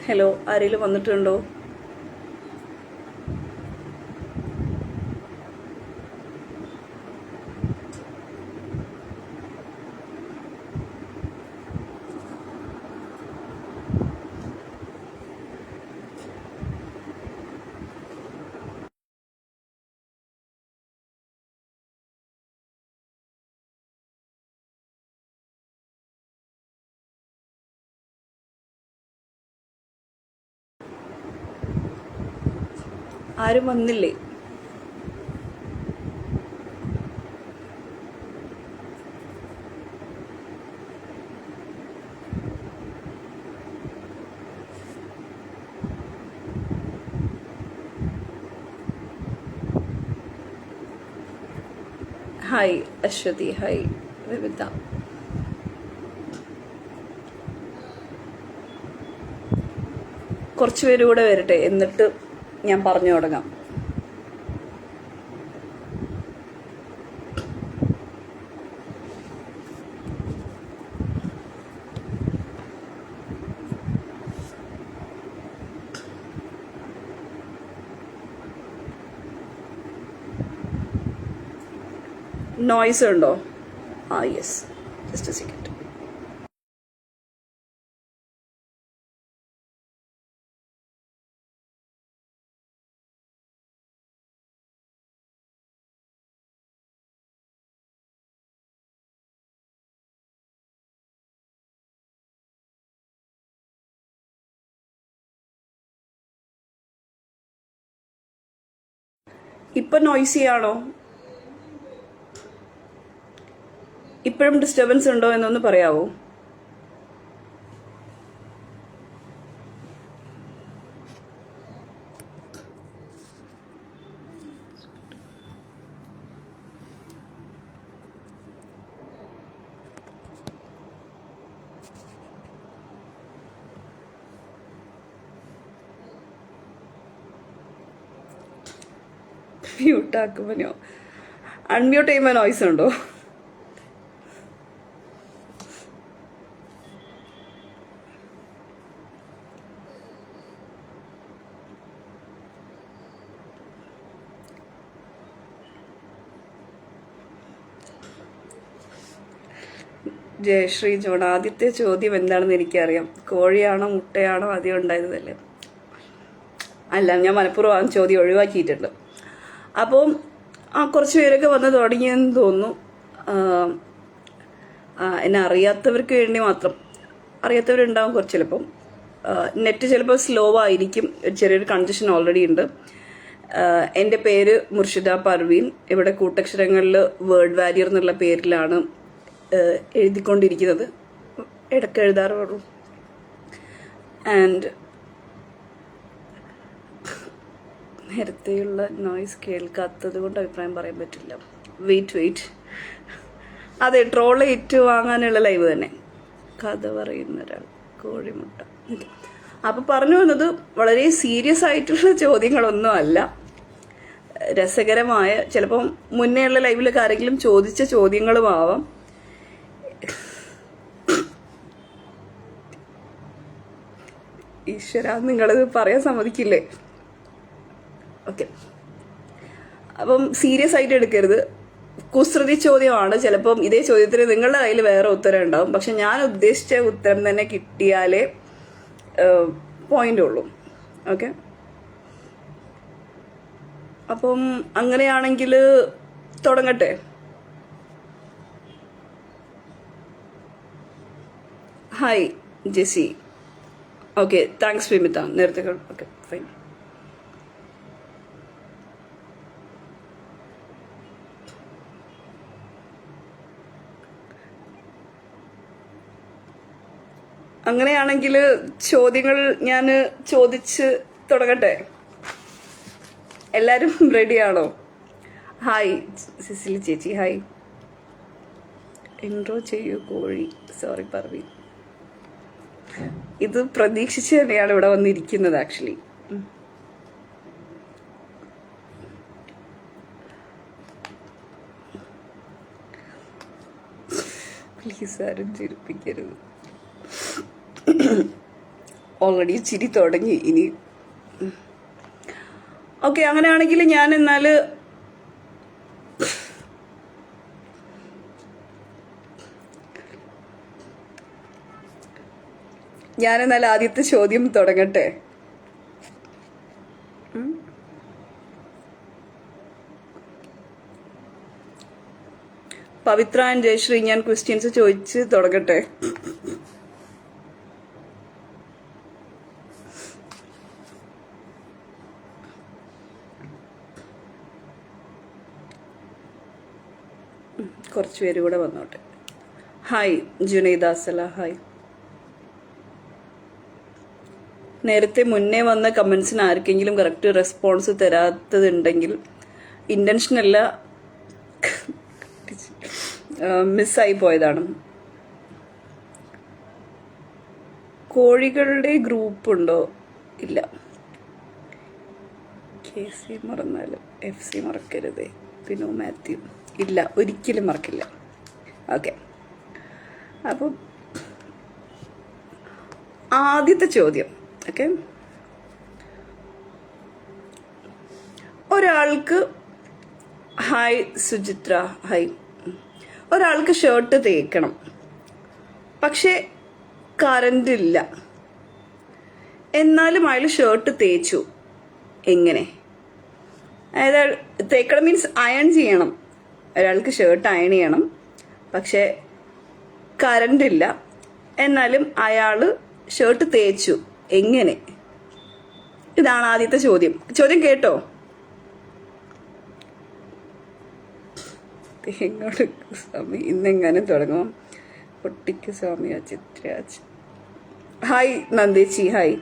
Hello, ആരെങ്കിലും വന്നിട്ടുണ്ടോ? ആരും വന്നില്ലേ? ഹായ് അശ്വതി, ഹായ് വിവിധ. കുറച്ച് പേര് കൂടെ വരട്ടെ, എന്നിട്ട് ഞാൻ പറഞ്ഞു തുടങ്ങാം. നോയ്സ് ഉണ്ടോ? Yes, just A second. ഇപ്പൊ നോയ്സി ആണോ? ഇപ്പോഴും ഡിസ്റ്റർബൻസ് ഉണ്ടോ എന്നൊന്ന് പറയാവോ? മ്യൂട്ടാക്കുമ്പോ അൺമ്യൂട്ട് ചെയ്യുമ്പോ നോയ്സ് ഉണ്ടോ? ജയശ്രീ ജോൺ, ആദ്യത്തെ ചോദ്യം എന്താണെന്ന് എനിക്കറിയാം. കോഴിയാണോ മുട്ടയാണോ ആദ്യം ഉണ്ടായതല്ലേ? അല്ല, ഞാൻ മനഃപൂർവ്വം ആ ചോദ്യം ഒഴിവാക്കിയിട്ടുണ്ട്. അപ്പം കുറച്ച് പേരൊക്കെ വന്ന് തുടങ്ങിയെന്ന് തോന്നുന്നു. എന്നെ അറിയാത്തവർക്ക് വേണ്ടി മാത്രം. അറിയാത്തവരുണ്ടാവും കുറച്ച് ചിലപ്പം. നെറ്റ് ചിലപ്പോൾ സ്ലോ ആയിരിക്കും, ചെറിയൊരു കൺജഷൻ ഓൾറെഡി ഉണ്ട്. എൻ്റെ പേര് മുർഷിദ പർവീൻ. ഇവിടെ കൂട്ടക്ഷരങ്ങളിൽ വേർഡ് വാരിയർ എന്നുള്ള പേരിലാണ് എഴുതിക്കൊണ്ടിരിക്കുന്നത്. ഇടയ്ക്ക് എഴുതാറുള്ളൂ. ആൻഡ് നേരത്തെയുള്ള നോയ്സ് കേൾക്കാത്തത് കൊണ്ട് അഭിപ്രായം പറയാൻ പറ്റില്ല. വെയിറ്റ്. അതെ, ട്രോള് ഏറ്റുവാങ്ങാനുള്ള ലൈവ് തന്നെ. കഥ പറയുന്ന ഒരാൾ, കോഴിമുട്ട. അപ്പം പറഞ്ഞു വന്നത് വളരെ സീരിയസ് ആയിട്ടുള്ള ചോദ്യങ്ങളൊന്നും അല്ല. രസകരമായ, ചിലപ്പം മുന്നേയുള്ള ലൈവിലൊക്കെ ആരെങ്കിലും ചോദിച്ച ചോദ്യങ്ങളും ആവാം. ഈശ്വര, നിങ്ങളത് പറയാൻ സമ്മതിക്കില്ലേ? ഓക്കെ, അപ്പം സീരിയസ് ആയിട്ട് എടുക്കരുത്. കുസൃതി ചോദ്യമാണ്. ചിലപ്പം ഇതേ ചോദ്യത്തിന് നിങ്ങളുടെ കയ്യിൽ വേറെ ഉത്തരം ഉണ്ടാവും. പക്ഷെ ഞാൻ ഉദ്ദേശിച്ച ഉത്തരം തന്നെ കിട്ടിയാലേ പോയിന്റ് ഉള്ളൂ. ഓക്കെ, അപ്പം അങ്ങനെയാണെങ്കിൽ തുടങ്ങട്ടെ. Hi Jessy. Okay, thanks Vimitha. നേരത്തെ ഓക്കെ, ഫൈൻ. അങ്ങനെയാണെങ്കിൽ ചോദ്യങ്ങൾ ഞാൻ ചോദിച്ച് തുടങ്ങട്ടെ. എല്ലാവരും റെഡിയാണോ? ഹായ് സിസിലി ചേച്ചി, ഹായ്. ഇൻട്രോ ചെയ്യൂ കോഴി. സോറി പർവീൻ. ഇത് പ്രതീക്ഷിച്ച് തന്നെയാണ് ഇവിടെ വന്നിരിക്കുന്നത് ആക്ച്വലി. പ്ലീസ് ആരും ചിരിപ്പിക്കരുത്. ഓൾറെഡി ചിരി തുടങ്ങി. ഇനി ഓക്കെ, അങ്ങനെയാണെങ്കിൽ ഞാൻ എന്നാൽ ആദ്യത്തെ ചോദ്യം തുടങ്ങട്ടെ. പവിത്ര ആൻഡ് ജയശ്രീ, ഞാൻ ക്വസ്റ്റ്യൻസ് ചോദിച്ച് തുടങ്ങട്ടെ. കുറച്ച് പേര് കൂടെ വന്നോട്ടെ. Hi Junaida അസല, hi. നേരത്തെ മുന്നേ വന്ന കമൻസിന് ആർക്കെങ്കിലും കറക്റ്റ് റെസ്പോൺസ് തരാത്തതുണ്ടെങ്കിൽ ഇന്റൻഷനല്ല, മിസ്സായി പോയതാണ്. കോഴികളുടെ ഗ്രൂപ്പ് ഉണ്ടോ? ഇല്ല. KC മറന്നാലും FC മറക്കരുതേ. പിന്നോ മാത്യു, ഇല്ല, ഒരിക്കലും മറക്കില്ല. ഓക്കെ, അപ്പം ആദ്യത്തെ ചോദ്യം. ഓക്കെ, ഒരാൾക്ക്, ഹായ് സുചിത്ര, ഹായ്. ഒരാൾക്ക് ഷർട്ട് തേക്കണം, പക്ഷെ കറണ്ട് ഇല്ല, എന്നാലും അയാൾ ഷർട്ട് തേച്ചു. എങ്ങനെ? അതായത് തേക്കണം മീൻസ് അയൺ ചെയ്യണം. ഒരാൾക്ക് ഷർട്ട് അയൺ ചെയ്യണം, പക്ഷെ കറണ്ട് ഇല്ല, എന്നാലും അയാൾ ഷർട്ട് തേച്ചു. എങ്ങനെ? ഇതാണ് ആദ്യത്തെ ചോദ്യം. ചോദ്യം കേട്ടോ? തേങ്ങോട് സ്വാമി ഇന്നെങ്ങനെ തുടങ്ങും? പൊട്ടിക്ക് സ്വാമി ചിത്രാജ്, ഹായ് നന്ദേച്ചി, ഹായ്.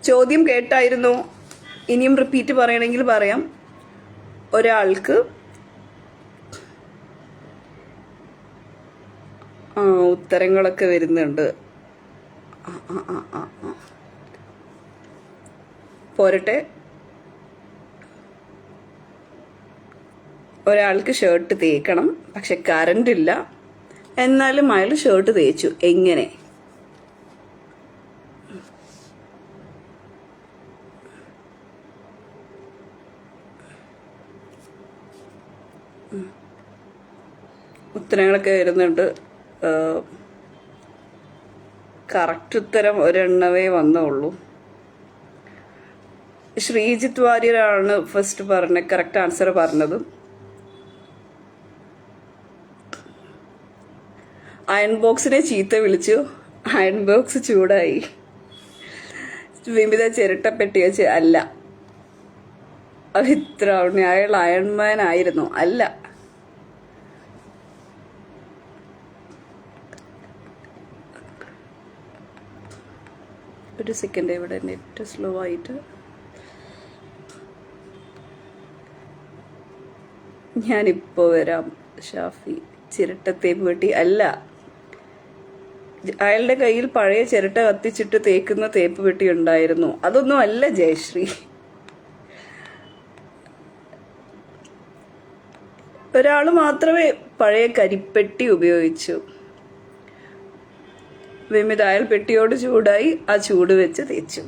ചോദ്യം കേട്ടായിരുന്നു? ഇനിയും റിപ്പീറ്റ് പറയണമെങ്കിൽ പറയാം. ഒരാൾക്ക് ഉത്തരങ്ങളൊക്കെ വരുന്നുണ്ട്. പോരട്ടെ. ഒരാൾക്ക് ഷർട്ട് തേക്കണം, പക്ഷെ കറണ്ട് ഇല്ല, എന്നാലും അയാൾ ഷർട്ട് തേച്ചു. എങ്ങനെ? ഉത്തരങ്ങളൊക്കെ വരുന്നുണ്ട്. കറക്റ്റ് ഉത്തരം ഒരെണ്ണവേ വന്നുള്ളൂ. ശ്രീജിത്ത് വാര്യരാണ് ഫസ്റ്റ് കറക്റ്റ് ആൻസർ പറഞ്ഞത്. അയൺ ബോക്സിനെ ചീത്ത വിളിച്ചു, അയൺ ബോക്സ് ചൂടായി. വിമിത ചിരട്ടപ്പെട്ടി വെച്ച്, അല്ല. ഇത്ര അയാൾ അയൺമാൻ ആയിരുന്നു, അല്ല. ഒരു സെക്കൻഡ്, ഇവിടെ നെറ്റ് സ്ലോ ആയിട്ട്. ഞാനിപ്പോ വരാം. ഷാഫി, ചിരട്ടത്തേപ്പ് പെട്ടി, അല്ല. അയാളുടെ കയ്യിൽ പഴയ ചിരട്ട കത്തിച്ചിട്ട് തേക്കുന്ന തേപ്പ് പെട്ടി ഉണ്ടായിരുന്നു, അതൊന്നും അല്ല ജയശ്രീ. ഒരാൾ മാത്രമേ പഴയ കരിപ്പെട്ടി ഉപയോഗിച്ചു. വിമിത, അയാൾ പെട്ടിയോട് ചൂടായി, ആ ചൂട് വെച്ച് തേച്ചു.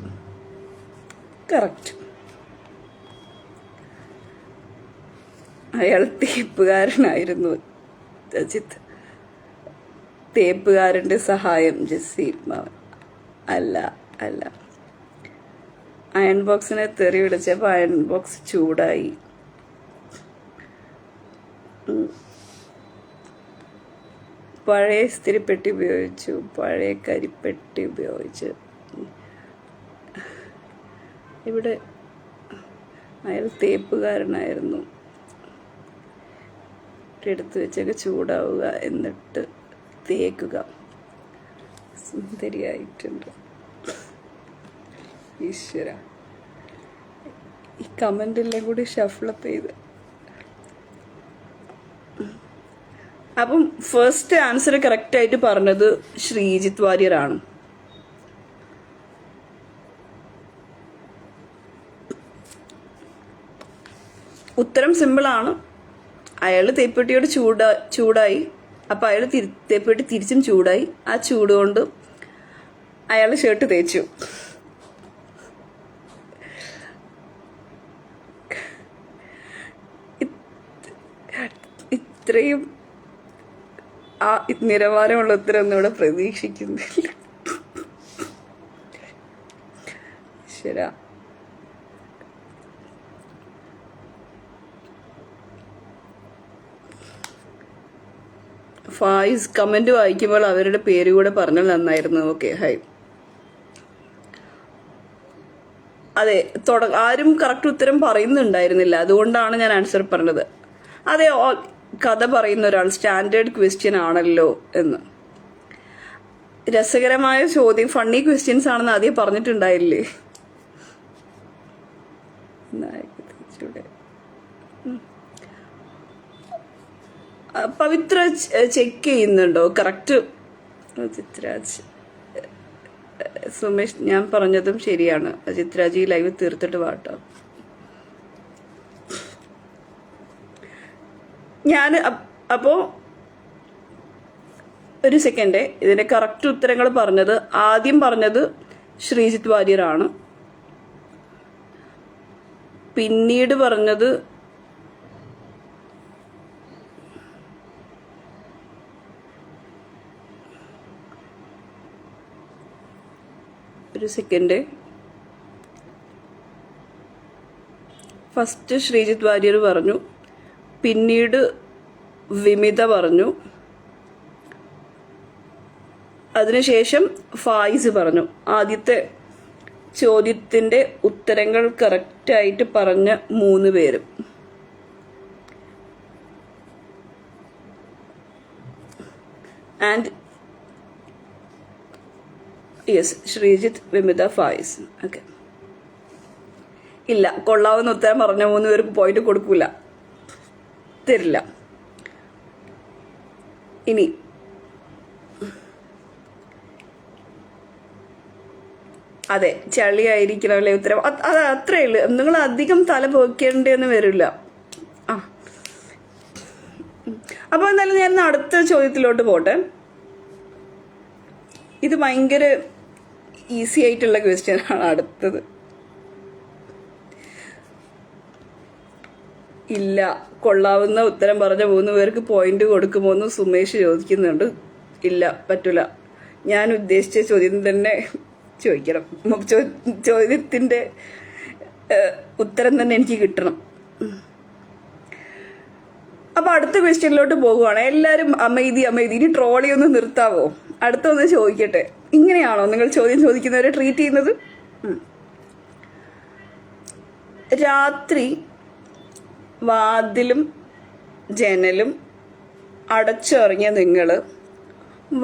കറക്റ്റ്. അയാൾ തേപ്പുകാരനായിരുന്നു. അജിത്ത്, തേപ്പുകാരന്റെ സഹായം. ജെസ്സി, അല്ല, അല്ല. അയൺ ബോക്സിനെ തെറി വിളിച്ചപ്പോൾ അയൺ ബോക്സ് ചൂടായി. പഴയ ഇസ്തിരിപ്പെട്ടി ഉപയോഗിച്ചു, പഴയ കരിപ്പെട്ടി ഉപയോഗിച്ച്. ഇവിടെ അയാൾ തേപ്പുകാരനായിരുന്നു. എടുത്തു വെച്ചൊക്കെ ചൂടാവുക, എന്നിട്ട് തേക്കുക. സുന്ദരിയായിട്ടുണ്ട്. ഈശ്വര, ഈ കമൻ്റെല്ലാം കൂടി ഷഫിളപ്പ് ചെയ്ത്. അപ്പം ഫസ്റ്റ് ആൻസർ കറക്റ്റ് ആയിട്ട് പറഞ്ഞത് ശ്രീജിത്ത് വാര്യരാണ്. ഉത്തരം സിമ്പിളാണ്. അയാൾ തേപ്പെട്ടിയോട് ചൂടായി, അപ്പം അയാൾ തേപ്പെട്ടി തിരിച്ചും ചൂടായി. ആ ചൂട് കൊണ്ട് അയാൾ ഷർട്ട് തേച്ചു. ഇത്രയും നിലവാരമുള്ള ഉത്തരമൊന്നും ഇവിടെ പ്രതീക്ഷിക്കുന്നില്ല. ശരാ ഫായിസ് കമന്റ് വായിക്കുമ്പോൾ അവരുടെ പേര് കൂടെ പറഞ്ഞാൽ നന്നായിരുന്നു. Okay, high. അതെ, ആരും കറക്റ്റ് ഉത്തരം പറയുന്നുണ്ടായിരുന്നില്ല, അതുകൊണ്ടാണ് ഞാൻ ആൻസർ പറഞ്ഞത്. അതെ, കഥ പറയുന്ന ഒരാൾ സ്റ്റാൻഡേർഡ് ക്വസ്റ്റ്യൻ ആണല്ലോ എന്ന്. രസകരമായ ചോദ്യം, ഫണ്ണി ക്വസ്റ്റ്യൻസ് ആണെന്ന് ആദ്യം പറഞ്ഞിട്ടുണ്ടായില്ലേ? പവിത്ര ചെക്ക് ചെയ്യുന്നുണ്ടോ? കറക്റ്റ് ചിത്രാജ്. സുമേഷ്, ഞാൻ പറഞ്ഞതും ശരിയാണ്. ചിത്രാജ് ഈ ലൈവ് തീർത്തിട്ട് വാട്ടോ. ഞാൻ അപ്പോ ഒരു സെക്കൻഡ്, ഇതിന്റെ കറക്റ്റ് ഉത്തരങ്ങൾ പറഞ്ഞത്, ആദ്യം പറഞ്ഞത് ശ്രീജിത്ത് വാര്യർ ആണ്. പിന്നീട് പറഞ്ഞത് ഒരു സെക്കൻഡ്, ഫസ്റ്റ് ശ്രീജിത്ത് വാര്യർ പറഞ്ഞു, പിന്നീട് വിമിത പറഞ്ഞു, അതിനുശേഷം ഫായിസ് പറഞ്ഞു. ആദ്യത്തെ ചോദ്യത്തിന്റെ ഉത്തരങ്ങൾ കറക്റ്റായിട്ട് പറഞ്ഞ 3 പേരും. And yes, Sreejith, Vimitha, Faiz. Okay, ഇല്ല, കൊള്ളാവുന്ന ഉത്തരം പറഞ്ഞ 3 പേർക്ക് പോയിട്ട് കൊടുക്കൂല, തരില്ല. ഇനി അതെ, ചളിയായിരിക്കണമല്ലേ ഉത്തരം. അത് അത്രേ ഉള്ളു. നിങ്ങൾ അധികം തല പോക്കേണ്ടെന്ന് വരില്ല. അപ്പൊ എന്തായാലും ഞാൻ അടുത്ത ചോദ്യത്തിലോട്ട് പോട്ടെ. ഇത് ഭയങ്കര ഈസി ആയിട്ടുള്ള ക്വസ്റ്റ്യൻ ആണ് അടുത്തത്. ഇല്ല, കൊള്ളാവുന്ന ഉത്തരം പറഞ്ഞ 3 പേർക്ക് പോയിന്റ് കൊടുക്കുമോന്ന് സുമേഷ് ചോദിക്കുന്നുണ്ട്. ഇല്ല, പറ്റൂല. ഞാൻ ഉദ്ദേശിച്ച ചോദ്യം തന്നെ ചോദിക്കണം. ചോദ്യത്തിന്റെ ഉത്തരം തന്നെ എനിക്ക് കിട്ടണം. അപ്പൊ അടുത്ത ക്വസ്റ്റ്യനിലോട്ട് പോകുവാണ്. എല്ലാരും അമൈതി. ഇനി ട്രോളി ഒന്ന് നിർത്താവോ? അടുത്തൊന്ന് ചോദിക്കട്ടെ. ഇങ്ങനെയാണോ നിങ്ങൾ ചോദ്യം ചോദിക്കുന്നവരെ ട്രീറ്റ് ചെയ്യുന്നത്? രാത്രി വാതിലും ജനലും അടച്ചിറങ്ങിയ നിങ്ങള്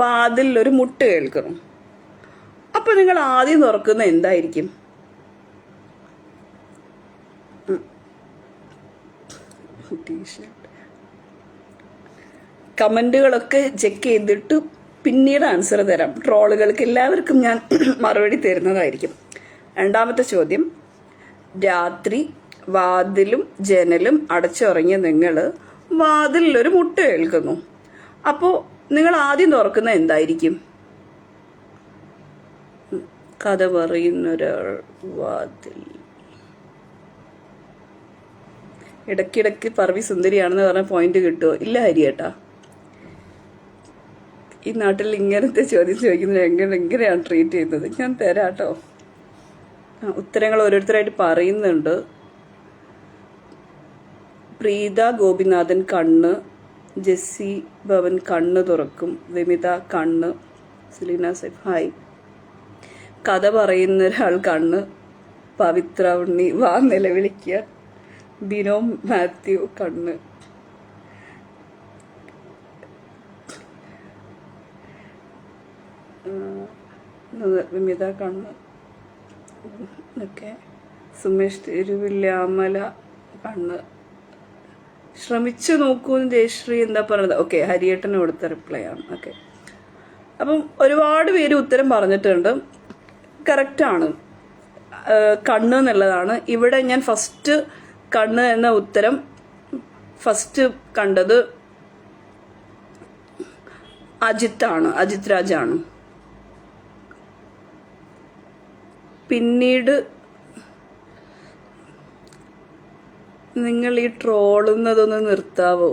വാതിലൊരു മുട്ട് കേൾക്കുന്നു. അപ്പൊ നിങ്ങൾ ആദ്യം തുറക്കുന്ന എന്തായിരിക്കും? കമന്റുകളൊക്കെ ചെക്ക് ചെയ്തിട്ട് പിന്നീട് ആൻസർ തരാം. ട്രോളുകൾക്ക് എല്ലാവർക്കും ഞാൻ മറുപടി തരുന്നതായിരിക്കും. രണ്ടാമത്തെ ചോദ്യം, രാത്രി വാതിലും ജനലും അടച്ചുറങ്ങിയ നിങ്ങള് വാതിലൊരു മുട്ട കേൾക്കുന്നു. അപ്പോ നിങ്ങൾ ആദ്യം തുറക്കുന്ന എന്തായിരിക്കും? കഥ പറയുന്ന ഒരാൾ വാതിൽ. ഇടയ്ക്കിടയ്ക്ക് പർവി സുന്ദരിയാണെന്ന് പറഞ്ഞ പോയിന്റ് കിട്ടുമോ? ഇല്ല ഹരിയേട്ടാ, ഈ നാട്ടിൽ ഇങ്ങനത്തെ ചോദ്യം ചോദിക്കുന്നത് എങ്ങനെയാണ് ട്രീറ്റ് ചെയ്യുന്നത്? ഞാൻ തരാട്ടോ. ഉത്തരങ്ങൾ ഓരോരുത്തരായിട്ട് പറയുന്നുണ്ട്. പ്രീത ഗോപിനാഥൻ കണ്ണ്, ജെസ്സി ഭവൻ കണ്ണ് തുറക്കും, വിമിത കണ്ണ്, സെലീന സൈഫ് ഹായ്, കഥ പറയുന്ന ഒരാൾ കണ്ണ്, പവിത്ര ഉണ്ണി വാ നിലവിളിക്കുക, ബിനോ മാത്യു കണ്ണ്, വിമിത കണ്ണ്, ഓക്കെ, സുമേഷ് തിരുവില്ലാമല കണ്ണ്, ശ്രമിച്ചു നോക്കൂന്ന് ജയശ്രീ എന്താ പറഞ്ഞത്? ഓക്കെ, ഹരിയേട്ടന് കൊടുത്ത റിപ്ലൈ ആണ്. ഓക്കെ, അപ്പം ഒരുപാട് പേര് ഉത്തരം പറഞ്ഞിട്ടുണ്ട്. കറക്റ്റാണ്, കണ്ണ് എന്നുള്ളതാണ്. ഇവിടെ ഞാൻ ഫസ്റ്റ് കണ്ണ് എന്ന ഉത്തരം ഫസ്റ്റ് കണ്ടത് അജിത്ത് രാജാണ്. പിന്നീട് നിങ്ങൾ ഈ ട്രോളുന്നതൊന്ന് നിർത്താവോ?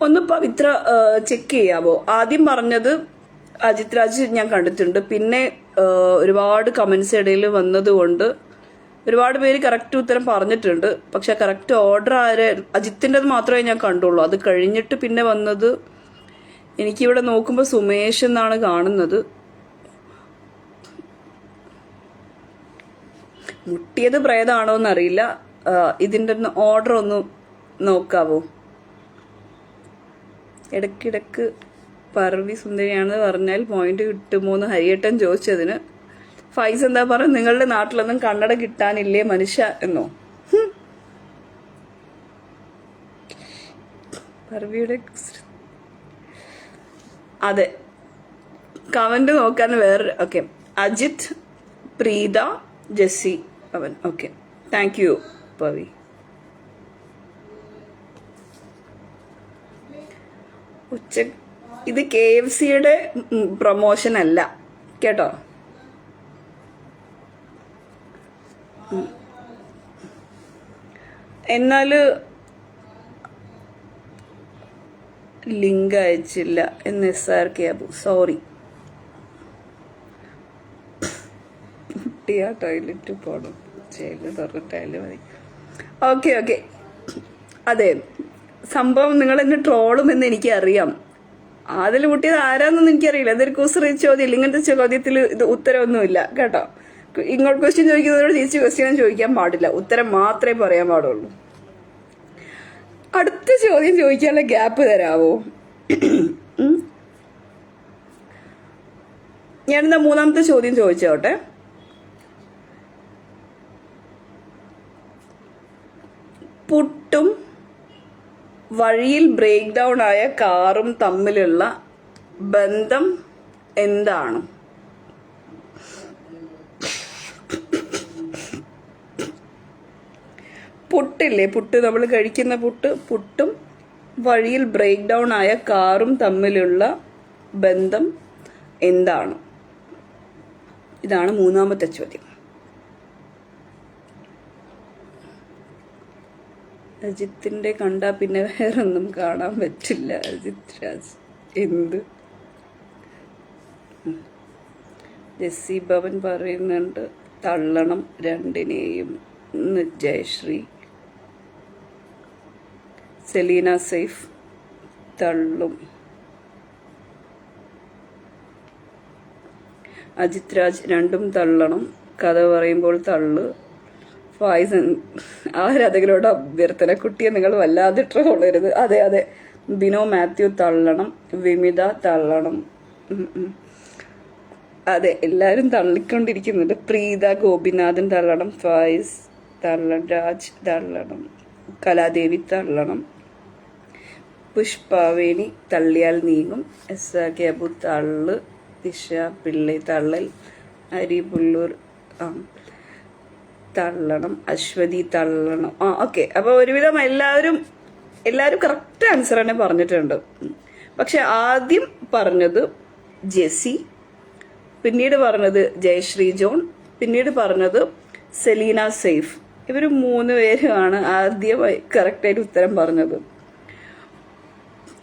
ഒന്ന് പവിത്ര ചെക്ക് ചെയ്യാവോ? ആദ്യം പറഞ്ഞത് അജിത് രാജ് ഞാൻ കണ്ടിട്ടുണ്ട്. പിന്നെ ഒരുപാട് കമന്റ്സ് ഇടയിൽ വന്നതുകൊണ്ട് ഒരുപാട് പേര് കറക്റ്റ് ഉത്തരം പറഞ്ഞിട്ടുണ്ട്. പക്ഷെ കറക്റ്റ് ഓർഡർ അജിത്തിൻ്റെത് മാത്രമേ ഞാൻ കണ്ടുള്ളൂ. അത് കഴിഞ്ഞിട്ട് പിന്നെ വന്നത് എനിക്കിവിടെ നോക്കുമ്പോൾ സുമേഷ് എന്നാണ് കാണുന്നത്. മുട്ടിയത് പ്രേതാണോ എന്നറിയില്ല. ഇതിൻ്റെ ഓർഡർ ഒന്ന് നോക്കാവോ? ഇടയ്ക്കിടക്ക് പർവി സുന്ദരിയാണെന്ന് പറഞ്ഞാൽ പോയിന്റ് കിട്ടുമോ എന്ന് ഹരിയേട്ടൻ ചോദിച്ചതിന് ഫൈസ് എന്താ പറയുക, നിങ്ങളുടെ നാട്ടിലൊന്നും കണ്ണട കിട്ടാനില്ലേ മനുഷ്യ എന്നോ? പർവിയുടെ അതെ, കമന്റ് നോക്കാൻ വേറെ. ഓക്കെ, അജിത്, പ്രീത, ജെസ്സി, അവൻ. Okay, thank you Pavi. ഇത് KFCയുടെ പ്രൊമോഷൻ അല്ല കേട്ടോ. എന്നാല് ലിങ്ക് അയച്ചില്ല എന്ന് SRK അബു. സോറി. കുട്ടിയാ ടോയ്ലറ്റ് പോണം, ചെയ്ത് തുറന്നിട്ടായാലും മതി. ഓക്കെ. അതെ, സംഭവം നിങ്ങൾ എന്നെ ട്രോളുമെന്ന് എനിക്കറിയാം. അതിൽ മുട്ടിയത് ആരാന്നൊന്നും എനിക്കറിയില്ല. അതൊരു കുസൃതി ചോദ്യം. ഇങ്ങനത്തെ ചോദ്യത്തിൽ ഇത് ഉത്തരവൊന്നുമില്ല കേട്ടോ. ഇങ്ങോട്ട് ക്വസ്റ്റ്യൻ ചോദിക്കുന്നതോട് തിരിച്ച് ക്വസ്റ്റ്യൻ ചോദിക്കാൻ പാടില്ല, ഉത്തരം മാത്രമേ പറയാൻ പാടുള്ളൂ. അടുത്ത ചോദ്യം ചോദിക്കാനുള്ള ഗ്യാപ്പ് തരാവോ? ഞാനെന്താ മൂന്നാമത്തെ ചോദ്യം ചോദിച്ചോട്ടെ. പുട്ടും വഴിയിൽ ബ്രേക്ക് ഡൗൺ ആയ കാറും തമ്മിലുള്ള ബന്ധം എന്താണ്? പുട്ടില്ലേ, പുട്ട് നമ്മൾ കഴിക്കുന്ന പുട്ടും വഴിയിൽ ബ്രേക്ക് ഡൗൺ ആയ കാറും തമ്മിലുള്ള ബന്ധം എന്താണ്? ഇതാണ് മൂന്നാമത്തെ ചോദ്യം. അജിത്തിന്റെ കണ്ടാ പിന്നെ വേറൊന്നും കാണാൻ പറ്റില്ല. അജിത് രാജ് എന്ത്? ജെസ്സി ഭവൻ പറയുന്നുണ്ട് തള്ളണം രണ്ടിനെയും. ജയശ്രീ. സെലീന സൈഫ് തള്ളും. അജിത് രാജ് രണ്ടും തള്ളണം, കഥ പറയുമ്പോൾ തള്ളു. ഫായിസ് ആരാധകരോട് അഭ്യർത്ഥന, കുട്ടിയെ നിങ്ങൾ വല്ലാതെ ട്രോളരുത്. അതെ, ബിനോ മാത്യു തള്ളണം, വിമിത തള്ളണം. അതെ, എല്ലാരും തള്ളിക്കൊണ്ടിരിക്കുന്നുണ്ട്. പ്രീത ഗോപിനാഥൻ തള്ളണം, ഫായിസ് തള്ളണം, രാജ് തള്ളണം, കലാദേവി തള്ളണം, പുഷ്പാവേണി തള്ളിയാൽ നീങ്ങും, SRK അബു തള്ളു, ദിശ പിള്ളை തള്ളൽ, അരിപുള്ളൂർ തള്ളണം, അശ്വതി തള്ളണം. ഓക്കെ, അപ്പൊ ഒരുവിധം എല്ലാവരും കറക്റ്റ് ആൻസർ തന്നെ പറഞ്ഞിട്ടുണ്ട്. പക്ഷെ ആദ്യം പറഞ്ഞത് ജെസ്സി, പിന്നീട് പറഞ്ഞത് ജയശ്രീ ജോൺ, പിന്നീട് പറഞ്ഞത് സെലീന സൈഫ്. ഇവര് 3 പേരുമാണ് ആദ്യമായി കറക്റ്റായിട്ട് ഉത്തരം പറഞ്ഞത്.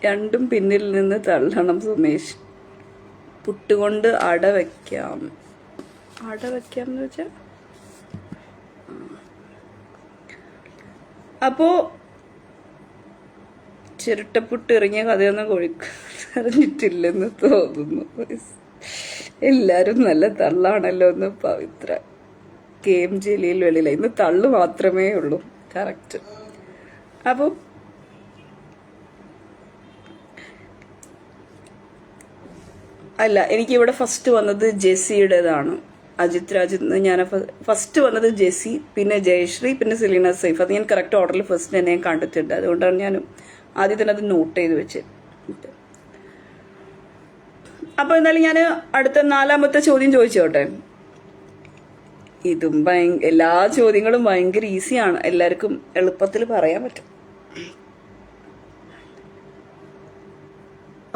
രണ്ടും പിന്നിൽ നിന്ന് തള്ളണം. സുമേഷ്. പുട്ടുകൊണ്ട് അട വെക്കാം എന്ന് വെച്ചാ അപ്പോ ചിരട്ടപ്പുട്ട് ഇറങ്ങിയ കഥയൊന്നും അറിഞ്ഞിട്ടില്ലെന്ന് തോന്നുന്നു. എല്ലാരും നല്ല തള്ളാണല്ലോ എന്ന് പവിത്ര. KM ജലീൽ വെളിയില. ഇന്ന് തള്ളു മാത്രമേ ഉള്ളൂ. കറക്റ്റ്. അപ്പൊ അല്ല, എനിക്കിവിടെ ഫസ്റ്റ് വന്നത് ജെസ്സിയുടേതാണ്. അജിത് രാജ് ഞാൻ ഫസ്റ്റ് വന്നത് ജെസ്സി, പിന്നെ ജയശ്രീ, പിന്നെ സെലീന സൈഫ്. അത് ഞാൻ കറക്റ്റ് ഓർഡറിൽ ഫസ്റ്റ് തന്നെ കണ്ടിട്ടുണ്ട്. അതുകൊണ്ടാണ് ഞാൻ ആദ്യം തന്നെ അത് നോട്ട് ചെയ്ത് വെച്ചത്. അപ്പൊ എന്നാലും ഞാൻ അടുത്ത 4ാമത്തെ ചോദ്യം ചോദിച്ചോട്ടെ. ഇതും എല്ലാ ചോദ്യങ്ങളും ഭയങ്കര ഈസിയാണ്, എല്ലാവർക്കും എളുപ്പത്തിൽ പറയാൻ പറ്റും.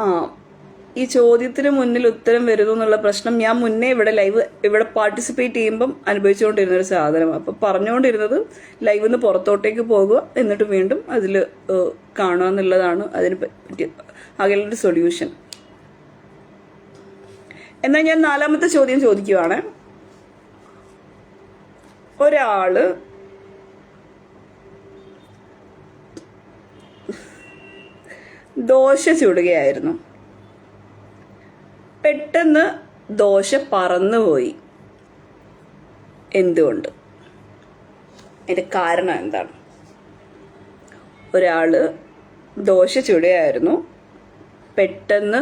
ആ ഈ ചോദ്യത്തിന് മുന്നിൽ ഉത്തരം വരുന്നു എന്നുള്ള പ്രശ്നം ഞാൻ മുന്നേ ഇവിടെ പാർട്ടിസിപ്പേറ്റ് ചെയ്യുമ്പം അനുഭവിച്ചുകൊണ്ടിരുന്ന ഒരു സാധനമാണ്. അപ്പം പറഞ്ഞുകൊണ്ടിരുന്നത് ലൈവിൽ നിന്ന് പുറത്തോട്ടേക്ക് പോകുക, എന്നിട്ട് വീണ്ടും അതിൽ കാണുക എന്നുള്ളതാണ് അതിന് പറ്റിയ ആകെയുള്ളൊരു സൊല്യൂഷൻ. എന്നാൽ ഞാൻ 4ാമത്തെ ചോദ്യം ചോദിക്കുവാണ്. ഒരാള് ദോശ ചുടുകയായിരുന്നു. പെട്ടെന്ന് ദോശ പറന്നുപോയി. എന്തുകൊണ്ട്? അതിന്റെ കാരണം എന്താണ്? ഒരാള് ദോശ ചുടുകയായിരുന്നു, പെട്ടെന്ന്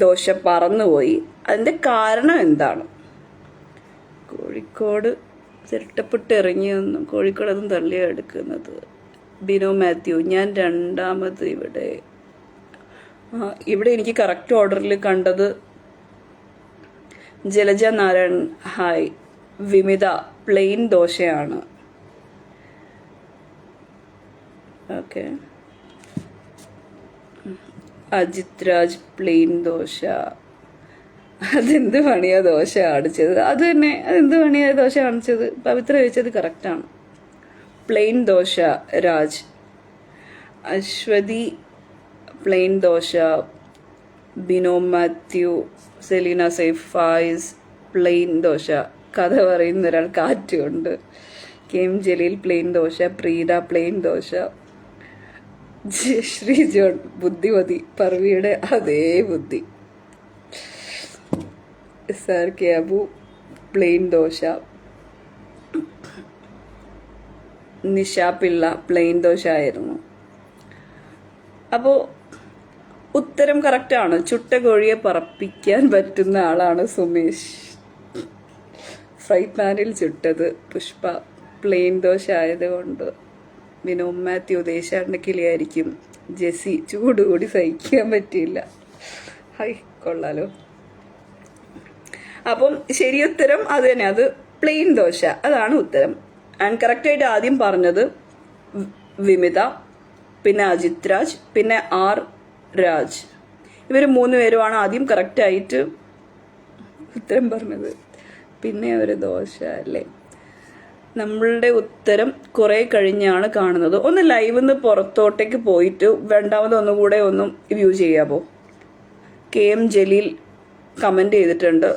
ദോശ പറന്നുപോയി. അതിന്റെ കാരണം എന്താണ്? കോഴിക്കോട് ചിരട്ടപ്പെട്ട് ഇറങ്ങിയൊന്നും കോഴിക്കോട് അതും തള്ളിയെടുക്കുന്നത്. ബിനോ മാത്യു, ഞാൻ 2ാമത് ഇവിടെ എനിക്ക് കറക്റ്റ് ഓർഡറിൽ കണ്ടത് ജലജ നാരായൺ, ഹായ്. വിമിത, പ്ലെയിൻ ദോശയാണ്. ഓക്കെ. അജിത് രാജ്, പ്ലെയിൻ ദോശ. അതെന്ത് പണിയാ ദോശ കാണിച്ചത്? അത് തന്നെ, അതെന്ത് പണിയാ ദോശ കാണിച്ചത്? പവിത്ര ചോദിച്ചത് കറക്റ്റാണ്. Plain dosa. Raj. Aswathy, plain dosa. Bino Mathew, Selina Saif, Faiz, plain dosa. കഥ പറയുന്ന ഒരാൾ കാറ്റുകൊണ്ട്. K M Jaleel, plain dosa. Preetha, plain dosa. Sri John, ബുദ്ധിമതി. പർവിയുടെ അതേ ബുദ്ധി. Sir K Abu, plain dosa. Nisha Pillai, plain dosa ആയിരുന്നു. അപ്പോ ഉത്തരം കറക്റ്റാണ്. ചുട്ട കോഴിയെ പറപ്പിക്കാൻ പറ്റുന്ന ആളാണ് സുമേഷ്. ഫ്രൈ പാനിൽ ചുട്ടത്. പുഷ്പ, പ്ലെയിൻ ദോശ ആയതുകൊണ്ട്. ബിനോ മാത്യു, ദേശാടന കിളിയായിരിക്കും. ജെസി, ചൂടുകൂടി സഹിക്കാൻ പറ്റിയില്ല. ഹൈ, കൊള്ളാലോ. അപ്പം ശരിയുത്തരം അത് തന്നെ, അത് പ്ലെയിൻ ദോശ, അതാണ് ഉത്തരം. ആൻഡ് കറക്റ്റായിട്ട് ആദ്യം പറഞ്ഞത് വിമിത, പിന്നെ അജിത് രാജ്, പിന്നെ ആർ രാജ്. ഇവർ 3 പേരുമാണ് ആദ്യം കറക്റ്റായിട്ട് ഉത്തരം പറഞ്ഞത്. പിന്നെ ഒരു ദോശ അല്ലേ. നമ്മളുടെ ഉത്തരം കുറെ കഴിഞ്ഞാണ് കാണുന്നത്. ഒന്ന് ലൈവിൽ നിന്ന് പുറത്തോട്ടേക്ക് പോയിട്ട് ഒന്നുകൂടെ ഒന്നും വ്യൂ ചെയ്യാമോ? കെ എം ജലീൽ കമന്റ് ചെയ്തിട്ടുണ്ട്,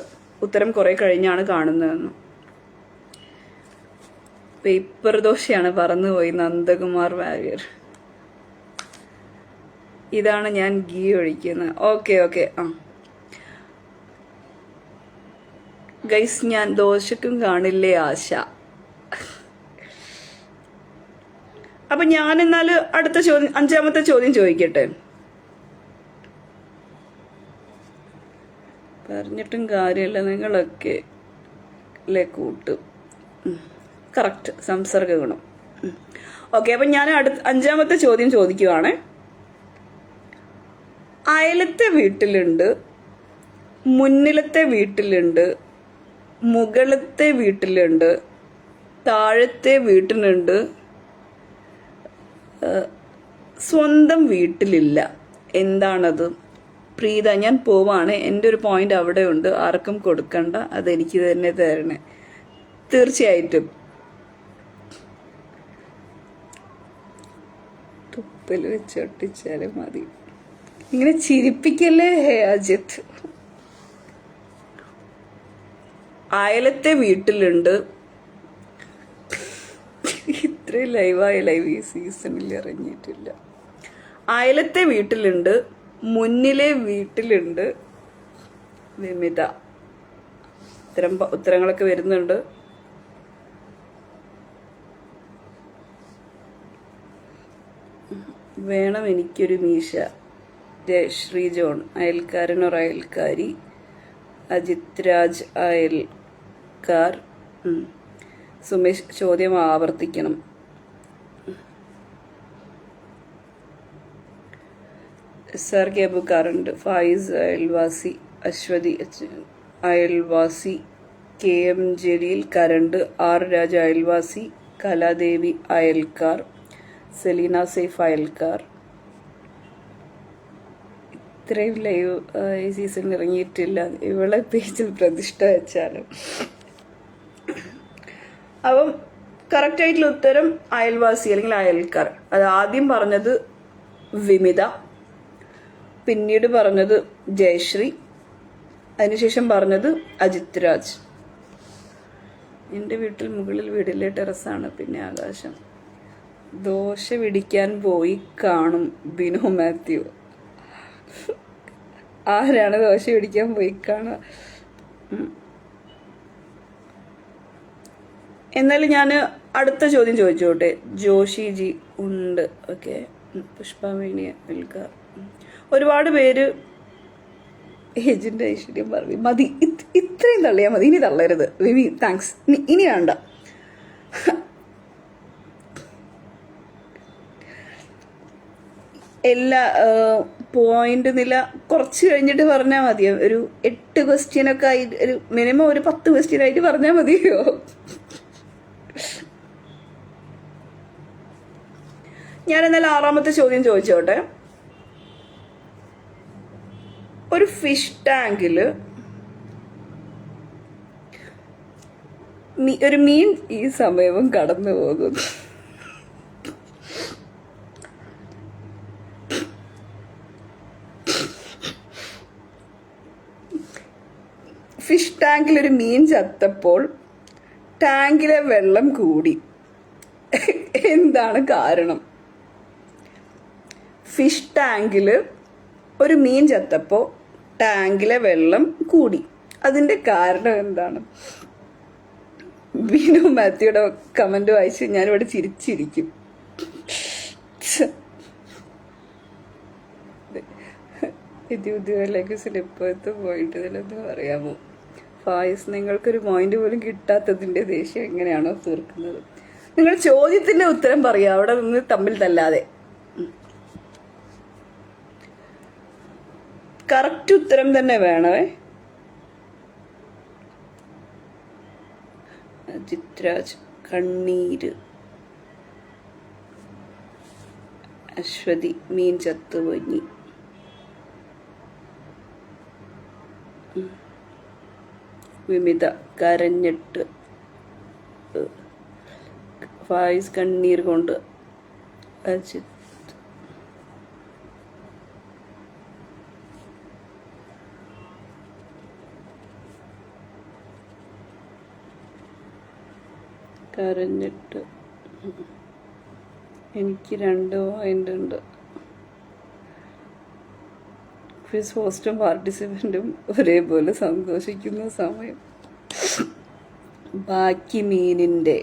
ഉത്തരം കുറെ കഴിഞ്ഞാണ് കാണുന്നതെന്ന്. പേപ്പർ ദോശയാണ് പറന്നുപോയി. നന്ദകുമാർ വാര്യർ. ഇതാണ് ഞാൻ ഗീ ഒഴിക്കുന്നത്. ഓക്കെ. ഗൈസ്, ഞാൻ ദോശക്കും കാണില്ലേ ആശ. അപ്പൊ ഞാൻ എന്നാല് അടുത്ത ചോദ്യം, 5ാമത്തെ ചോദ്യം ചോദിക്കട്ടെ. പറഞ്ഞിട്ടും കാര്യമില്ല, നിങ്ങളൊക്കെ അല്ലേ കൂട്ട്. കറക്റ്റ്, സംസർഗ ഗുണം. ഓക്കെ, അപ്പൊ ഞാൻ 5ാമത്തെ ചോദ്യം ചോദിക്കുവാണ്. അയലത്തെ വീട്ടിലുണ്ട്, മുന്നിലത്തെ വീട്ടിലുണ്ട്, മുകളിലത്തെ വീട്ടിലുണ്ട്, താഴത്തെ വീട്ടിലുണ്ട്, സ്വന്തം വീട്ടിലില്ല. എന്താണത്? പ്രീത, ഞാൻ പോവാണ്. എൻ്റെ ഒരു പോയിന്റ് അവിടെ ഉണ്ട്, ആർക്കും കൊടുക്കണ്ട, അതെനിക്ക് തന്നെ തരണേ. തീർച്ചയായിട്ടും. തുപ്പൽ വെച്ചൊട്ടിച്ചാലും മതി. ഇങ്ങനെ ചിരിപ്പിക്കല്ലേ ഹേ അജിത്. അയലത്തെ വീട്ടിലുണ്ട്. ഇത്രയും ലൈവ് ഈ സീസണിൽ ഇറങ്ങിയിട്ടില്ല. അയലത്തെ വീട്ടിലുണ്ട്, മുന്നിലെ വീട്ടിലുണ്ട്. വിമിത. ഉത്തരങ്ങളൊക്കെ വരുന്നുണ്ട്. വേണം എനിക്കൊരു മീശ. ശ്രീ ജോൺ, അയൽക്കാരനൊരു അയൽക്കാരി. അജിത് രാജ്, അയൽക്കാർ. സുമേഷ്, ചോദ്യം ആവർത്തിക്കണം. സാർ കെ അബുക്കാറുണ്ട്. ഫായിസ്, അയൽവാസി. അശ്വതി, അയൽവാസി. K M Jaleel, current. R Raja, അയൽവാസി. കലാദേവി, അയൽക്കാർ. സെലീന സൈഫ്, അയൽക്കാർ. ഇത്രയും ലൈവ് ഈ സീസണിൽ ഇറങ്ങിയിട്ടില്ല, ഇവളെ പേജിൽ പ്രതിഷ്ഠ വെച്ചാലും. അപ്പം കറക്റ്റ് ആയിട്ടുള്ള ഉത്തരം അയൽവാസി അല്ലെങ്കിൽ അയൽക്കാർ. അത് ആദ്യം പറഞ്ഞത് വിമിത, പിന്നീട് പറഞ്ഞത് ജയശ്രീ, അതിനുശേഷം പറഞ്ഞത് അജിത് രാജ്. എൻ്റെ വീട്ടിൽ മുകളിൽ വീടിലെ ടെറസാണ്, പിന്നെ ആകാശം. ദോശ പിടിക്കാൻ പോയി കാണും ബിനോ മാത്യു. ആരാണ് ദോശ പിടിക്കാൻ പോയി കാണുക? എന്നാലും ഞാൻ അടുത്ത ചോദ്യം ചോദിച്ചോട്ടെ. ജോഷി ജി ഉണ്ട്. ഓക്കെ. പുഷ്പവേണി വിൽക്കാർ. ഒരുപാട് പേര് ഏജന്റ് ഐശ്വര്യം പറഞ്ഞു മതി, ഇത്രയും തള്ളിയാൽ മതി, ഇനി തള്ളരുത് വിവി. താങ്ക്സ്. ഇനി വേണ്ട. എല്ലാ പോയിന്റ് നില കുറച്ച് കഴിഞ്ഞിട്ട് പറഞ്ഞാൽ മതിയോ? ഒരു 8 ക്വസ്റ്റ്യനൊക്കെ ആയിട്ട്, ഒരു മിനിമം ഒരു 10 ക്വസ്റ്റ്യൻ ആയിട്ട് പറഞ്ഞാൽ മതിയോ? ഞാൻ എന്നാൽ 6ാമത്തെ ചോദ്യം ചോദിച്ചോട്ടെ. ഒരു ഫിഷ് ടാങ്കില് ഒരു മീൻ ഈ സമയവും കടന്നു പോകുന്നു. ഫിഷ് ടാങ്കിൽ ഒരു മീൻ ചത്തപ്പോൾ ടാങ്കിലെ വെള്ളം കൂടി. എന്താണ് കാരണം? ഫിഷ് ടാങ്കില് ഒരു മീൻ ചത്തപ്പോൾ ടാങ്കിലെ വെള്ളം കൂടി. അതിന്റെ കാരണം എന്താണ്? ബിനു മാത്യുടെ കമന്റ് വായിച്ച് ഞാനിവിടെ ചിരിച്ചിരിക്കും. ഉദ്യോഗത്തിലേക്ക് സ്ലിപ്പത്ത് പോയിട്ട് ഇതിലൊന്ന് പറയാമോ? ഫായിസ്, നിങ്ങൾക്കൊരു പോയിന്റ് പോലും കിട്ടാത്തതിന്റെ ദേഷ്യം എങ്ങനെയാണോ തീർക്കുന്നത്? നിങ്ങൾ ചോദ്യത്തിന്റെ ഉത്തരം പറയാ, അവിടെ നിന്ന് തമ്മിൽ തല്ലാതെ. കറക്റ്റ് ഉത്തരം തന്നെ വേണമേ. ചിത്രാജ് കണ്ണീര്. അശ്വതി മീൻ ചത്തുപൊങ്ങി. വിമിത കരഞ്ഞിട്ട്. ഫായിസ് കണ്ണീർ കൊണ്ട്. അജിത് കരഞ്ഞിട്ട്. എനിക്ക് 2 പോയിന്റ് ഉണ്ട്. ക്വിസ് ഹോസ്റ്റും പാർട്ടിസിപ്പൻറ്റും ഒരേപോലെ സന്തോഷിക്കുന്ന സമയം. ബാക്കി മീനിൻ്റെ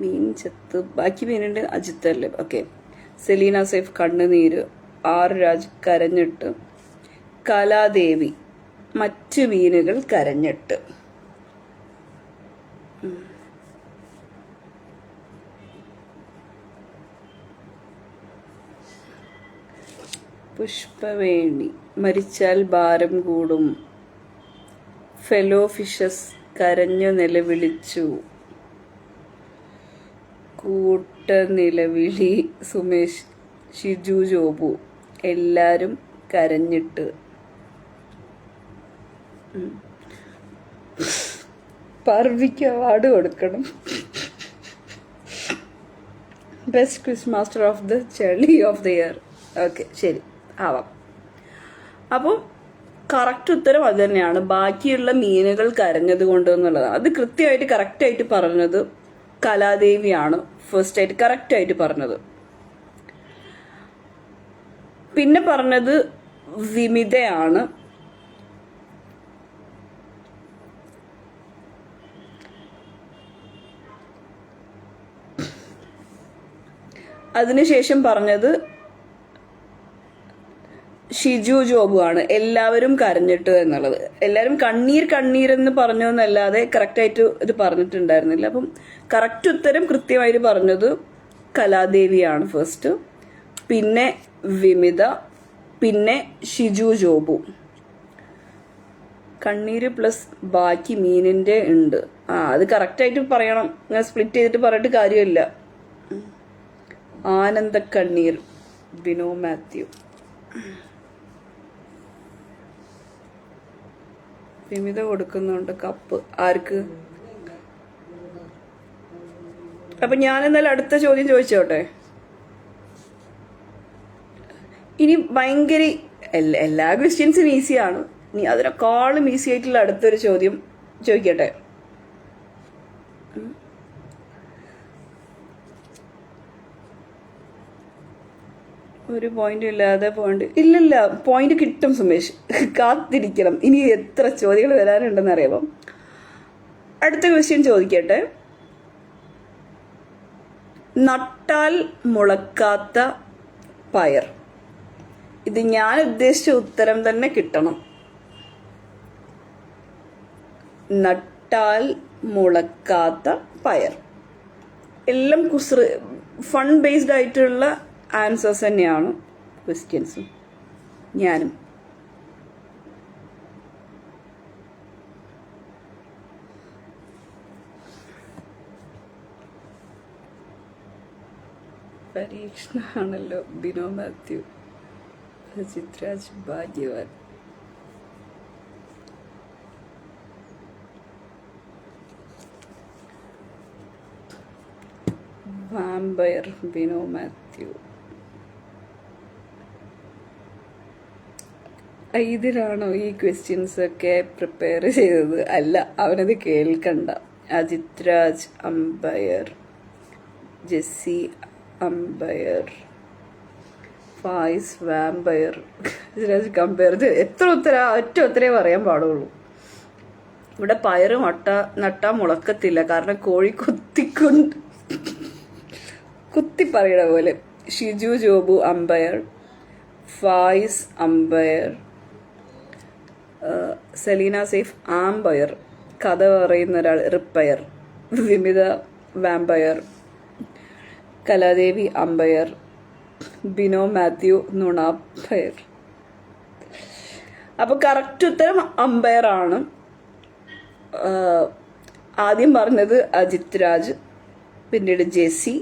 മീൻ ചത്ത്. ബാക്കി മീനിൻ്റെ അജിത്ത് അല്ലേ? ഓക്കെ. സെലീന സേഫ് കണ്ണുനീര്. ആർ രാജ് കരഞ്ഞിട്ട്. കലാദേവി മറ്റു മീനുകൾ കരഞ്ഞിട്ട്. പുഷ്പവേണി മരിച്ചാൽ ഭാരം കൂടും. ഫെലോ ഫിഷസ് കരഞ്ഞു നിലവിളിച്ചു. കൂട്ട നിലവിളി. സുമേഷ്. ഷിജു ജോബു എല്ലാരും കരഞ്ഞിട്ട്. പർവിക്ക് അവാർഡ് കൊടുക്കണം. Best quiz master of the ചളി ഓഫ് ദ ഇയർ. ഓക്കെ, ശരി, ആവാം. അപ്പോൾ കറക്റ്റ് ഉത്തരം അത് തന്നെയാണ്. ബാക്കിയുള്ള മീനുകൾ കരഞ്ഞത് കൊണ്ട് എന്നുള്ളതാണ്. അത് കൃത്യമായിട്ട് കറക്റ്റായിട്ട് പറഞ്ഞത് കലാദേവിയാണ്. ഫസ്റ്റ് ആയിട്ട് കറക്റ്റായിട്ട് പറഞ്ഞത്. പിന്നെ പറഞ്ഞത് വിമിതയാണ്. അതിനുശേഷം പറഞ്ഞത് ഷിജു ജോബു ആണ്. എല്ലാവരും കരഞ്ഞിട്ട് എന്നുള്ളത്. എല്ലാവരും കണ്ണീരെന്ന് പറഞ്ഞു എന്നല്ലാതെ കറക്റ്റായിട്ട് ഇത് പറഞ്ഞിട്ടുണ്ടായിരുന്നില്ല. അപ്പം കറക്റ്റ് ഉത്തരം കൃത്യമായിട്ട് പറഞ്ഞത് കലാദേവിയാണ് ഫസ്റ്റ്, പിന്നെ വിമിത, പിന്നെ ഷിജു ജോബു. കണ്ണീര് പ്ലസ് ബാക്കി മീനിന്റെ ഉണ്ട്. അത് കറക്റ്റായിട്ട് പറയണം. ഞാൻ സ്പ്ലിറ്റ് ചെയ്തിട്ട് പറഞ്ഞിട്ട് കാര്യമില്ല. ആനന്ദ കണ്ണീർ. ബിനോ മാത്യു. വിമിത കൊടുക്കുന്നുണ്ട് കപ്പ് ആർക്ക്? അപ്പൊ ഞാൻ എന്നാലും അടുത്ത ചോദ്യം ചോദിച്ചോട്ടെ. ഇനി ഭയങ്കര എല്ലാ ക്വസ്റ്റ്യൻസും ഈസിയാണ്. ഇനി അതിനേക്കാളും ഈസി ആയിട്ടുള്ള അടുത്തൊരു ചോദ്യം ചോദിക്കട്ടെ. ഒരു പോയിന്റ് ഇല്ലാതെ പോയിന്റ് ഇല്ലല്ല, പോയിന്റ് കിട്ടും സുമേഷ്, കാത്തിരിക്കണം. ഇനി എത്ര ചോദ്യങ്ങൾ വരാനുണ്ടെന്ന് അറിയാമോ? അടുത്ത ക്വസ്റ്റ്യൻ ചോദിക്കട്ടെ. നട്ടാൽ മുളക്കാത്ത പയർ. ഇത് ഞാൻ ഉദ്ദേശിച്ച ഉത്തരം തന്നെ കിട്ടണം. നട്ടാൽ മുളക്കാത്ത പയർ. എല്ലാം ഫൺ ബേസ്ഡ് ആയിട്ടുള്ള ആൻസേഴ്സ് തന്നെയാണ് ക്വസ്റ്റ്യൻസും. ഞാനും പരീക്ഷണമാണല്ലോ. ബിനോ മാത്യു, ചിത്രാജ് ഭാഗ്യവാൻ. വാമ്പയർ ബിനോ മാത്യു. ഇതിലാണോ ഈ ക്വസ്റ്റ്യൻസ് ഒക്കെ പ്രിപ്പയർ ചെയ്തത്? അല്ല, അവനത് കേൾക്കണ്ട. Ajith Raj umpire, Jessy umpire, Faiz vampire, Ajith compere. എത്ര ഒറ്റ ഉത്തരേ പറയാൻ പാടുള്ളൂ. ഇവിടെ പയറ് നട്ടാ മുളക്കത്തില്ല, കാരണം കോഴി കുത്തി പറയണ പോലെ. Shiju Jobu umpire, Faiz umpire, Selina Saif umpire, കഥ പറയുന്ന ഒരാൾ repair, Vimitha vampire, Kaladevi umpire, Bino Mathew നുണാപ്പയർ. അപ്പൊ കറക്റ്റ് ഉത്തരം അമ്പയർ ആണ്. ആദ്യം പറഞ്ഞത് അജിത് രാജ്, പിന്നീട് ജെസ്സി,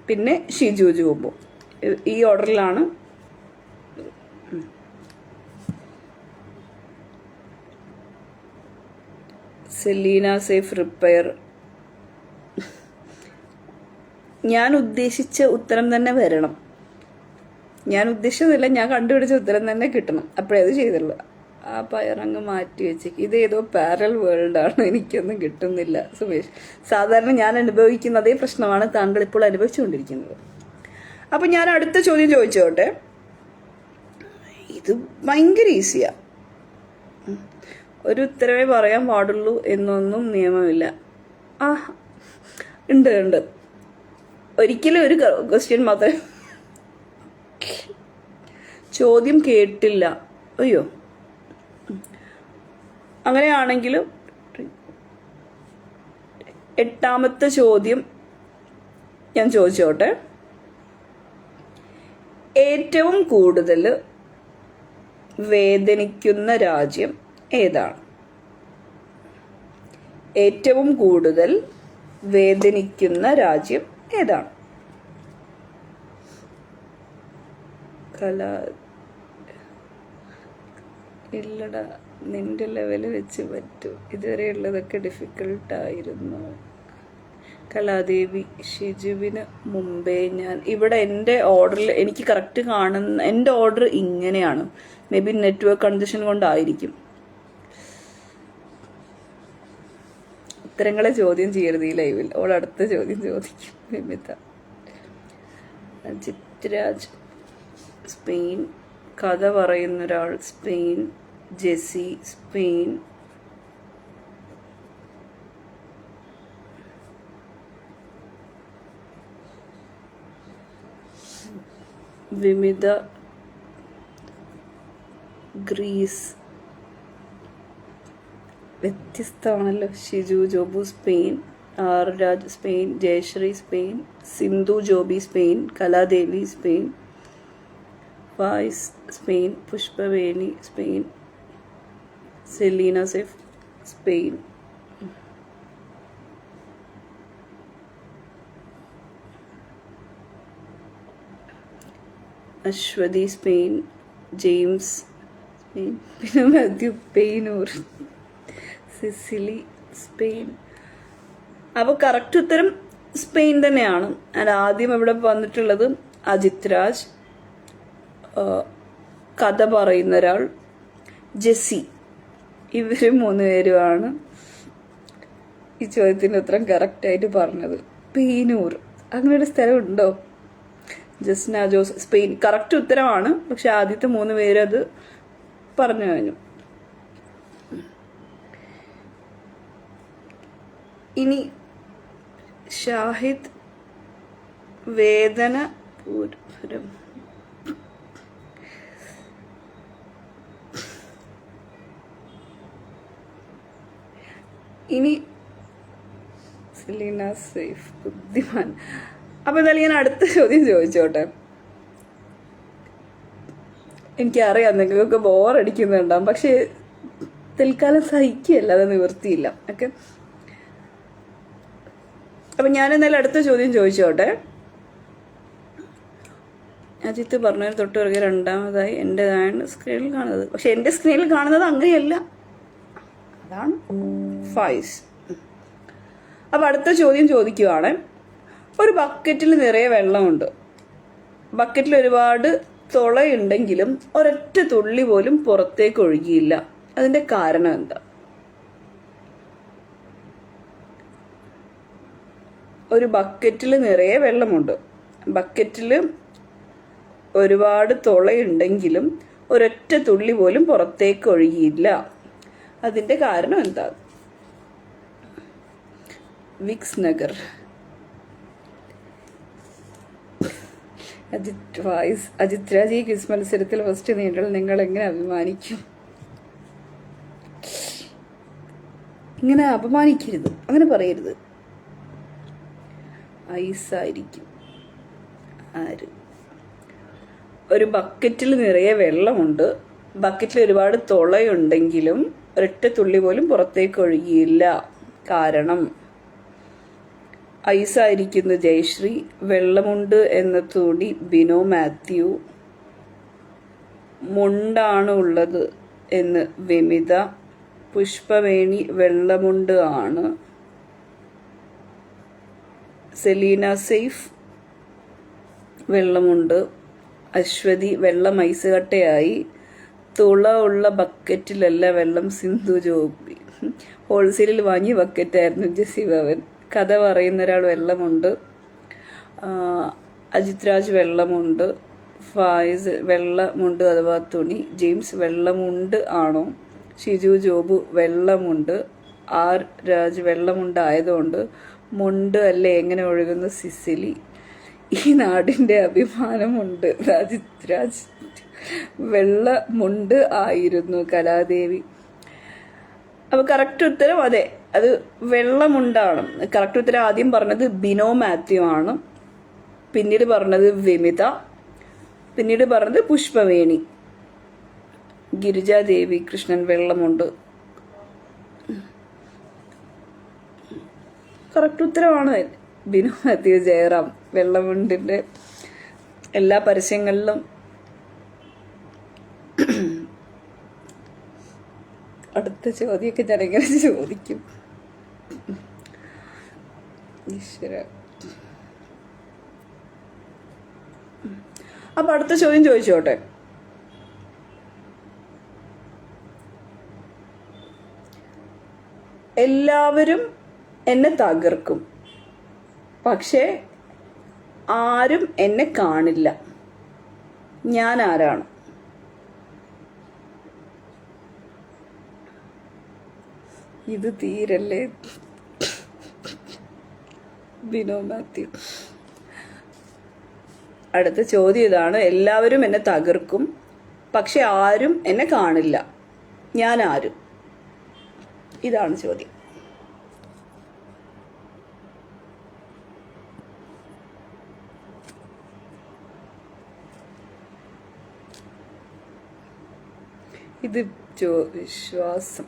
പിന്നെ ഷിജു ജോബു. ഈ ഓർഡറിലാണ്. Selina safe repair. ഞാൻ ഉദ്ദേശിച്ച ഉത്തരം തന്നെ വരണം. ഞാൻ ഉദ്ദേശിച്ചതല്ല, ഞാൻ കണ്ടുപിടിച്ച ഉത്തരം തന്നെ കിട്ടണം. അപ്പോഴത് ചെയ്തുള്ളൂ. ആ പയറങ്ങ് മാറ്റി വെച്ചേക്ക്. ഇത് ഏതോ പാരൽ വേൾഡാണ്, എനിക്കൊന്നും കിട്ടുന്നില്ല സുമേഷ്. സാധാരണ ഞാൻ അനുഭവിക്കുന്ന അതേ പ്രശ്നമാണ് താങ്കൾ ഇപ്പോൾ അനുഭവിച്ചുകൊണ്ടിരിക്കുന്നത്. അപ്പം ഞാൻ അടുത്ത ചോദ്യം ചോദിച്ചോട്ടെ. ഇത് ഭയങ്കര ഈസിയാ. ഒരു ഉത്തരവേ പറയാൻ പാടുള്ളൂ എന്നൊന്നും നിയമമില്ല. ആ ഉണ്ട്. ഒരിക്കലും ഒരു ക്വസ്റ്റ്യൻ മാത്രമേ. ചോദ്യം കേട്ടില്ല. അയ്യോ, അങ്ങനെയാണെങ്കിൽ 8ാമത്തെ ചോദ്യം ഞാൻ ചോദിച്ചോട്ടെ. ഏറ്റവും കൂടുതൽ വേദനിക്കുന്ന രാജ്യം ഏതാണ്? ഏറ്റവും കൂടുതൽ വേദനിക്കുന്ന രാജ്യം ഏതാണ്? ഇല്ലടാ, നിന്റെ ലെവല് വെച്ച് പറ്റൂ. ഇതുവരെ ഉള്ളതൊക്കെ ഡിഫിക്കൽട്ടായിരുന്നു. കലാദേവി, ഷിജുവിന് മുമ്പേ ഞാൻ ഇവിടെ എൻ്റെ ഓർഡറിൽ എനിക്ക് കറക്റ്റ് കാണുന്ന എൻ്റെ ഓർഡർ ഇങ്ങനെയാണ്. മേ ബി നെറ്റ്വർക്ക് കണ്ടീഷൻ കൊണ്ടായിരിക്കും. ഉത്തരങ്ങളെ ചോദ്യം ചെയ്യരുത് ഈ ലൈവിൽ. അവൾ അടുത്ത ചോദ്യം ചോദിക്കും. വിമിത, ചിത്രാജ് സ്പെയിൻ, കഥ പറയുന്ന ഒരാൾ Spain, Jessy Spain, Vimitha Greece. വ്യത്യസ്തമാണല്ലോ. Shiju Jobu Spain, R Raj Spain, Jayasree Spain, Sindhu Joby Spain, Kaladevi Spain, Faiz Spain, Pushpaveni Spain, Selina Saif Spain, Aswathy Spain, James Spain, പിന്നെ മാത്യു പെയിനൂർ, സിസിലി സ്പെയിൻ. അപ്പോൾ കറക്റ്റ് ഉത്തരം സ്പെയിൻ തന്നെയാണ്. ആൻഡ് ആദ്യം ഇവിടെ വന്നിട്ടുള്ളത് അജിത് രാജ്, കഥ പറയുന്ന ഒരാൾ, ജെസ്സി. ഇവർ 3 പേരുമാണ് ഈ ചോദ്യത്തിൻ്റെ ഉത്തരം കറക്റ്റായിട്ട് പറഞ്ഞത്. പെയിനൂർ അങ്ങനെ ഒരു സ്ഥലം ഉണ്ടോ? ജസ്ന ജോസ്, സ്പെയിൻ കറക്റ്റ് ഉത്തരമാണ്. പക്ഷെ ആദ്യത്തെ 3 പേര് അത് പറഞ്ഞു കഴിഞ്ഞു. ഇനി ഷാഹിദ് വേദന പൂരം. ഇനി സെലീന സൈഫ് ബുദ്ധിമാൻ. അപ്പൊ എന്തായാലും ഞാൻ അടുത്ത ചോദ്യം ചോദിച്ചോട്ടെ. എനിക്കറിയാം നിങ്ങൾക്കൊക്കെ ബോറടിക്കുന്നുണ്ടാവും, പക്ഷെ തൽക്കാലം സഹിക്കുകയല്ല, അത് നിവൃത്തിയില്ല. ഓക്കെ, അപ്പൊ ഞാൻ എന്തായാലും അടുത്ത ചോദ്യം ചോദിച്ചോട്ടെ. അജിത്ത് പറഞ്ഞതിന് തൊട്ട് പിറകെ രണ്ടാമതായി എൻ്റെതാണ് സ്ക്രീനിൽ കാണുന്നത്. പക്ഷെ എൻ്റെ സ്ക്രീനിൽ കാണുന്നത് അങ്ങനെയല്ല, അതാണ് ഫൈസ്. അപ്പൊ അടുത്ത ചോദ്യം ചോദിക്കുവാണ്. ഒരു ബക്കറ്റിൽ നിറയെ വെള്ളമുണ്ട്. ബക്കറ്റിൽ ഒരുപാട് തുളയുണ്ടെങ്കിലും ഒരൊറ്റ തുള്ളി പോലും പുറത്തേക്ക് ഒഴുകിയില്ല. അതിന്റെ കാരണം എന്താ? ഒരു ബക്കറ്റിൽ നിറയെ വെള്ളമുണ്ട്. ബക്കറ്റിൽ ഒരുപാട് തുളയുണ്ടെങ്കിലും ഒരൊറ്റ തുള്ളി പോലും പുറത്തേക്ക് ഒഴുകിയില്ല. അതിന്റെ കാരണം എന്താ? വിക്സ് നഗർ. അജിത് രാജ്, ഈ ക്വിസ് മത്സരത്തിൽ ഫസ്റ്റ് നേടിയാൽ നിങ്ങൾ എങ്ങനെ അഭിമാനിക്കും? ഇങ്ങനെ അപമാനിക്കരുത്, അങ്ങനെ പറയരുത്. ഐസായിരിക്കും. ആര്? ഒരു ബക്കറ്റിൽ നിറയെ വെള്ളമുണ്ട്. ബക്കറ്റിൽ ഒരുപാട് തുളയുണ്ടെങ്കിലും ഒരൊറ്റ തുള്ളി പോലും പുറത്തേക്ക് ഒഴുകിയില്ല. കാരണം ഐസായിരിക്കുന്നു ജയശ്രീ. വെള്ളമുണ്ട് എന്ന തുണി ബിനോ മാത്യു. മുണ്ടാണ് ഉള്ളത് എന്ന് വിമിത. പുഷ്പവേണി വെള്ളമുണ്ട് ആണ്. സെലീന സൈഫ് വെള്ളമുണ്ട്. അശ്വതി വെള്ളം ഐസ് കട്ടയായി. തുള ഉള്ള ബക്കറ്റിലല്ല വെള്ളം. സിന്ധു ജോബി ഹോൾസെയിലിൽ വാങ്ങിയ ബക്കറ്റായിരുന്നു. ജെസ്സി ഭവൻ. കഥ പറയുന്ന ഒരാൾ വെള്ളമുണ്ട്. അജിത് രാജ് വെള്ളമുണ്ട്. ഫായിസ് വെള്ളമുണ്ട് അഥവാ തുണി. ജെയിംസ് വെള്ളമുണ്ട് ആണോ? ഷിജു ജോബു വെള്ളമുണ്ട്. ആർ രാജ് വെള്ളമുണ്ട് ആയതുകൊണ്ട്. മുണ്ട് അല്ലേ എങ്ങനെ ഒഴുകുന്ന? സിസിലി. ഈ നാടിന്റെ അഭിമാനമുണ്ട്. അജിത് രാജ് വെള്ളമുണ്ട് ആയിരുന്നു. കലാദേവി. അപ്പൊ കറക്റ്റ് ഉത്തരം അതെ, അത് വെള്ളമുണ്ടാണ്. കറക്റ്റ് ഉത്തരം ആദ്യം പറഞ്ഞത് ബിനോ മാത്യു ആണ്, പിന്നീട് പറഞ്ഞത് വിമിത, പിന്നീട് പറഞ്ഞത് പുഷ്പവേണി. ഗിരിജാദേവി കൃഷ്ണൻ വെള്ളമുണ്ട്. കറക്റ്റ് ഉത്തരമാണ് ബിനോ മാത്യു. ജയറാം വെള്ളമുണ്ടിന്റെ എല്ലാ പരസ്യങ്ങളിലും അടുത്ത ചോദ്യമൊക്കെ ഞാനെങ്ങനെ ചോദിക്കും? ഈശ്വര. അപ്പൊ അടുത്ത ചോദ്യം ചോദിച്ചോട്ടെ. എല്ലാവരും എന്നെ തകർക്കും, പക്ഷേ ആരും എന്നെ കാണില്ല. ഞാൻ ആരാണ്? ഇത് തീരല്ലേ? ബിനോ മാത്യു. അടുത്ത ചോദ്യം ഇതാണ്. എല്ലാവരും എന്നെ തകർക്കും, പക്ഷെ ആരും എന്നെ കാണില്ല. ഞാൻ ആരും? ഇതാണ് ചോദ്യം. ഇത് വിശ്വാസം.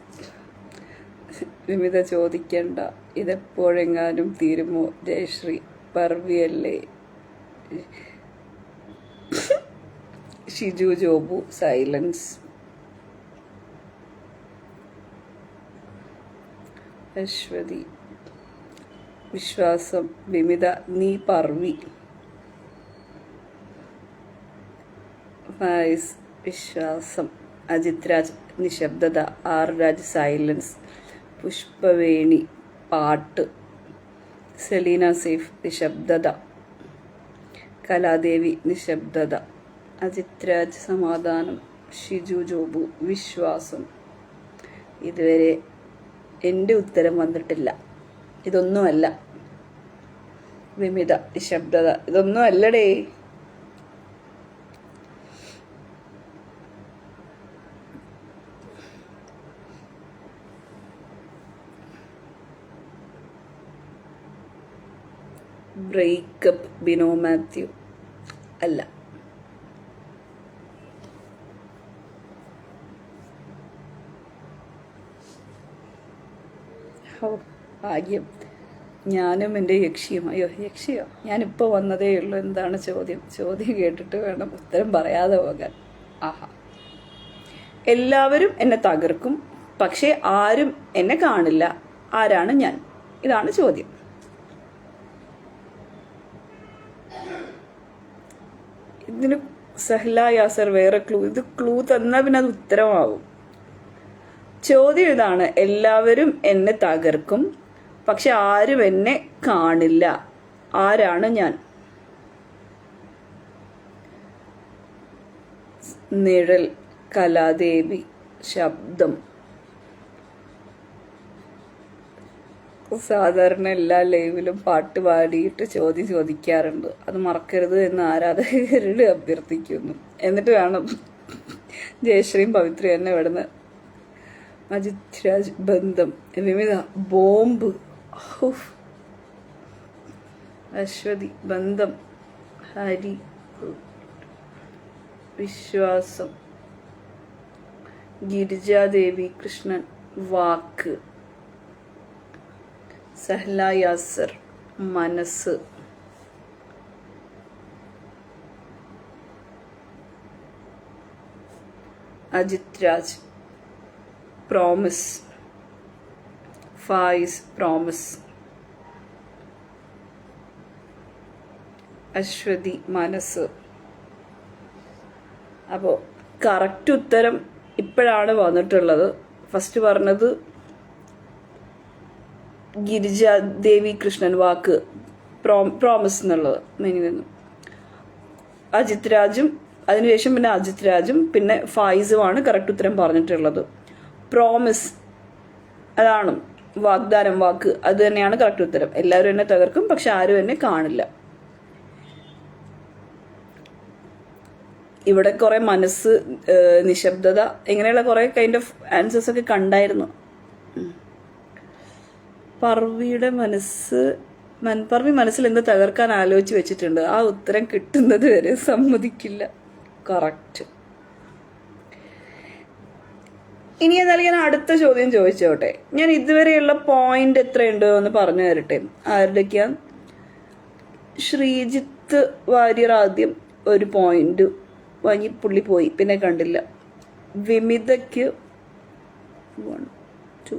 വിമിത ചോദിക്കണ്ട, ഇതെപ്പോഴെങ്ങാനും തീരുമോ? ജയശ്രീ. പർവിയല്ലേ? ഷിജു ജോബു സൈലൻസ്. അശ്വതി വിശ്വാസം. വിമിത നീ പർവി. ഫായിസ് വിശ്വാസം. അജിത് രാജ് നിശബ്ദത. R Raj silence. പുഷ്പവേണി പാട്ട്. സെലീന സേഫ് നിശബ്ദത. കലാദേവി നിശബ്ദത. അജിത് രാജ് സമാധാനം. ഷിജു ജോബു വിശ്വാസം. ഇതുവരെ എൻ്റെ ഉത്തരം വന്നിട്ടില്ല. ഇതൊന്നുമല്ല. വിമിത നിശബ്ദത. ഇതൊന്നും അല്ലടേ. ബ്രേക്കപ്പ്. ബിനോ മാത്യു. അല്ല. ഓ ഭാഗ്യം. ഞാനും എൻ്റെ യക്ഷിയും. അയ്യോ യക്ഷിയോ, ഞാനിപ്പോൾ വന്നതേ ഉള്ളൂ. എന്താണ് ചോദ്യം? ചോദ്യം കേട്ടിട്ട് വേണം ഉത്തരം പറയാതെ പോകാൻ. ആഹാ. എല്ലാവരും എന്നെ തകർക്കും, പക്ഷേ ആരും എന്നെ കാണില്ല. ആരാണ് ഞാൻ? ഇതാണ് ചോദ്യം. ഇതിന് സഹ്ല യാസർ വേറെ ക്ലൂ. ഇത് ക്ലൂ തന്നാൽ പിന്നെ അത് ഉത്തരമാവും. ചോദ്യം ഇതാണ്: എല്ലാവരും എന്നെ തകർക്കും, പക്ഷെ ആരും എന്നെ കാണില്ല. ആരാണ് ഞാൻ? നിഴൽ. കലാദേവി. ശബ്ദം. സാധാരണ എല്ലാ ലൈവിലും പാട്ട് പാടിയിട്ട് ചോദ്യം ചോദിക്കാറുണ്ട്. അത് മറക്കരുത് എന്ന് ആരാധകരോട് അഭ്യർത്ഥിക്കുന്നു. എന്നിട്ട് വേണം ജയശ്രീയും പവിത്രയും എന്നെ ഇവിടുന്ന്. അജിത് രാജ് ബന്ധം. വിമിത ബോംബ്. അശ്വതി ബന്ധം. ഹരി വിശ്വാസം. ഗിരിജാദേവി കൃഷ്ണൻ വാക്ക്. സഹ്ല യാസർ മനസ്സ്. അജിത് രാജ് പ്രോമിസ്. ഫായിസ് പ്രോമിസ്. അശ്വതി മനസ്സ്. അപ്പോൾ കറക്റ്റ് ഉത്തരം ഇപ്പോഴാണ് വന്നിട്ടുള്ളത്. ഫസ്റ്റ് പറഞ്ഞത് ഗിരിജാദേവി കൃഷ്ണൻ വാക്ക്, പ്രോമിസ് എന്നുള്ളത് മെനു നിന്നു. അജിത് രാജും അതിനുശേഷം പിന്നെ അജിത് രാജും പിന്നെ ഫായിസുമാണ് കറക്റ്റ് ഉത്തരം പറഞ്ഞിട്ടുള്ളത്. പ്രോമിസ് അതാണ് വാഗ്ദാനം, വാക്ക്. അത് തന്നെയാണ് കറക്റ്റ് ഉത്തരം. എല്ലാവരും എന്നെ തകർക്കും, പക്ഷെ ആരും എന്നെ കാണില്ല. ഇവിടെ കുറെ മനസ്സ്, നിശബ്ദത, ഇങ്ങനെയുള്ള കുറെ കൈൻഡ് ഓഫ് ആൻസേഴ്സ് ഒക്കെ കണ്ടായിരുന്നു. പർവിയുടെ മനസ്സ്. പർവി മനസ്സിൽ എന്ത് തകർക്കാൻ ആലോചിച്ച് വെച്ചിട്ടുണ്ട്. ആ ഉത്തരം കിട്ടുന്നത് വരെ സമ്മതിക്കില്ല. കറക്റ്റ്. ഇനി എന്നാലും ഞാൻ അടുത്ത ചോദ്യം ചോദിച്ചോട്ടെ. ഞാൻ ഇതുവരെയുള്ള പോയിന്റ് എത്രയുണ്ട് എന്ന് പറഞ്ഞു തരട്ടെ. ആരുടെയൊക്കെയാ? ശ്രീജിത്ത് വാര്യർ ആദ്യം ഒരു പോയിന്റ് വാങ്ങി, പുള്ളി പോയി, പിന്നെ കണ്ടില്ല. വിമിതയ്ക്ക് 1 2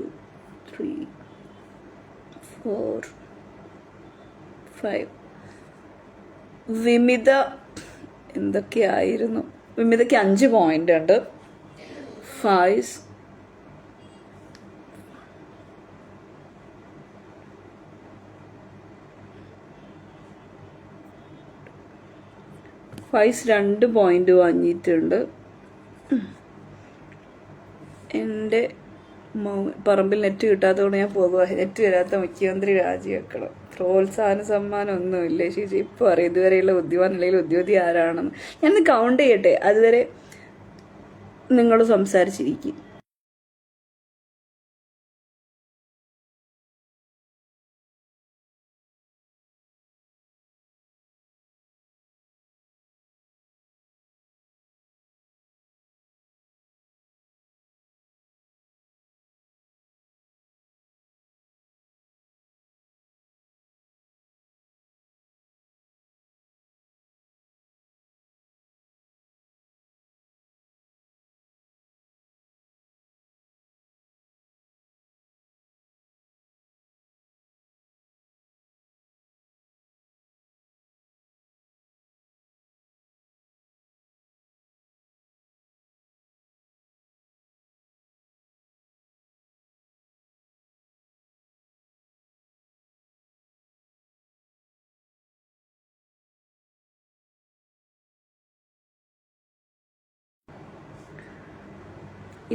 3 4 5. വിമിത എന്തൊക്കെയായിരുന്നു? വിമിതയ്ക്ക് 5 പോയിന്റ് ഉണ്ട്. ഫായിസ് ഫൈസ് 2 പോയിന്റ് വാങ്ങിയിട്ടുണ്ട്. എൻ്റെ പറമ്പിൽ നെറ്റ് കിട്ടാത്തതുകൊണ്ട് ഞാൻ പോകുക. നെറ്റ് വരാത്ത മുഖ്യമന്ത്രി രാജിവെക്കണം. പ്രോത്സാഹന സമ്മാനം ഒന്നുമില്ലേ ശരി? ഇപ്പോൾ അറിയാം ഇതുവരെയുള്ള ബുദ്ധിമാൻ അല്ലെങ്കിൽ ഉദ്യോഗി ആരാണെന്ന്. ഞാനൊന്ന് കൗണ്ട് ചെയ്യട്ടെ. അതുവരെ നിങ്ങൾ സംസാരിച്ചിരിക്കും.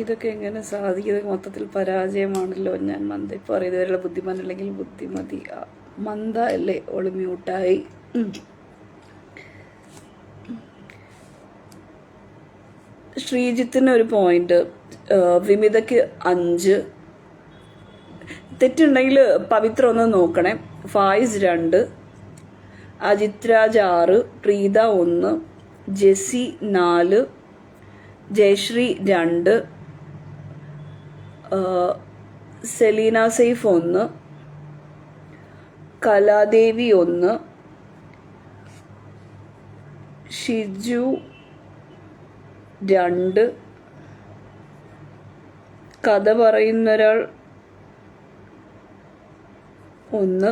ഇതൊക്കെ എങ്ങനെ സാധിക്കുന്നത്? മൊത്തത്തിൽ പരാജയമാണല്ലോ ഞാൻ. മന്ദ ഇപ്പോൾ ഇതുവരെയുള്ള ബുദ്ധിമാൻ അല്ലെങ്കിൽ ബുദ്ധിമതി. മന്ദ അല്ലേ? ഓള് മ്യൂട്ടായി. ശ്രീജിത്തിന് ഒരു പോയിന്റ്, വിമിതയ്ക്ക് 5. തെറ്റുണ്ടെങ്കിൽ പവിത്ര ഒന്ന് നോക്കണേ. ഫായിസ് 2, അജിത് രാജ് 6, പ്രീത 1, ജെസി 4, ജയശ്രീ 2, സെലീന സെയ്ഫ് 1, കലാദേവി 1, ഷിജു 2, കഥ പറയുന്നൊരാൾ 1,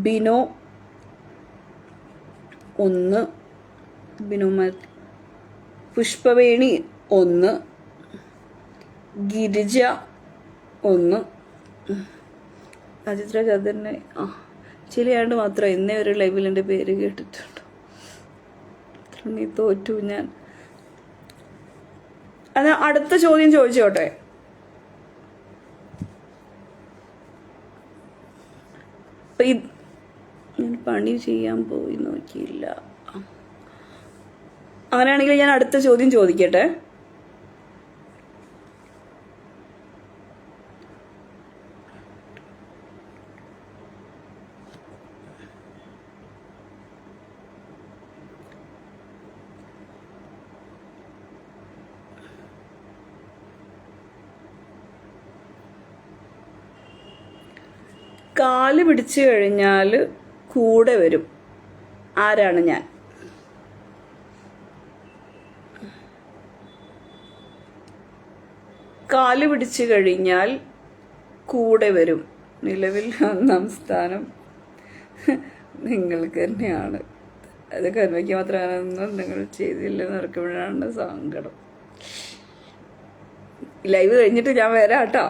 ബിനോ 1, പുഷ്പവേണി 1, ഗിരിജ 1, അജിത് രാജ്. അത് തന്നെ ചിലയാണ്ട് മാത്രം എന്നേ ഒരു ലൈവിൽ എൻ്റെ പേര് കേട്ടിട്ടുണ്ട്. നീ തോറ്റു ഞാൻ. അത് അടുത്ത ചോദ്യം ചോദിച്ചോട്ടെ. ഞാൻ പണി ചെയ്യാൻ പോയി നോക്കിയില്ല. അങ്ങനെയാണെങ്കിൽ ഞാൻ അടുത്ത ചോദ്യം ചോദിക്കട്ടെ. കാല് പിടിച്ചു കഴിഞ്ഞാൽ കൂടെ വരും. ആരാണ് ഞാൻ? കാല് പിടിച്ചു കഴിഞ്ഞാൽ കൂടെ വരും. നിലവിൽ 1-ാം സ്ഥാനം നിങ്ങൾക്ക് തന്നെയാണ്. അത് കന്മയ്ക്ക് മാത്രമാണെന്നും നിങ്ങൾ ചെയ്തില്ലെന്ന് ഓർക്കുമ്പോഴാണ് സങ്കടം. ലൈവ് കഴിഞ്ഞിട്ട് ഞാൻ വരാം കേട്ടോ.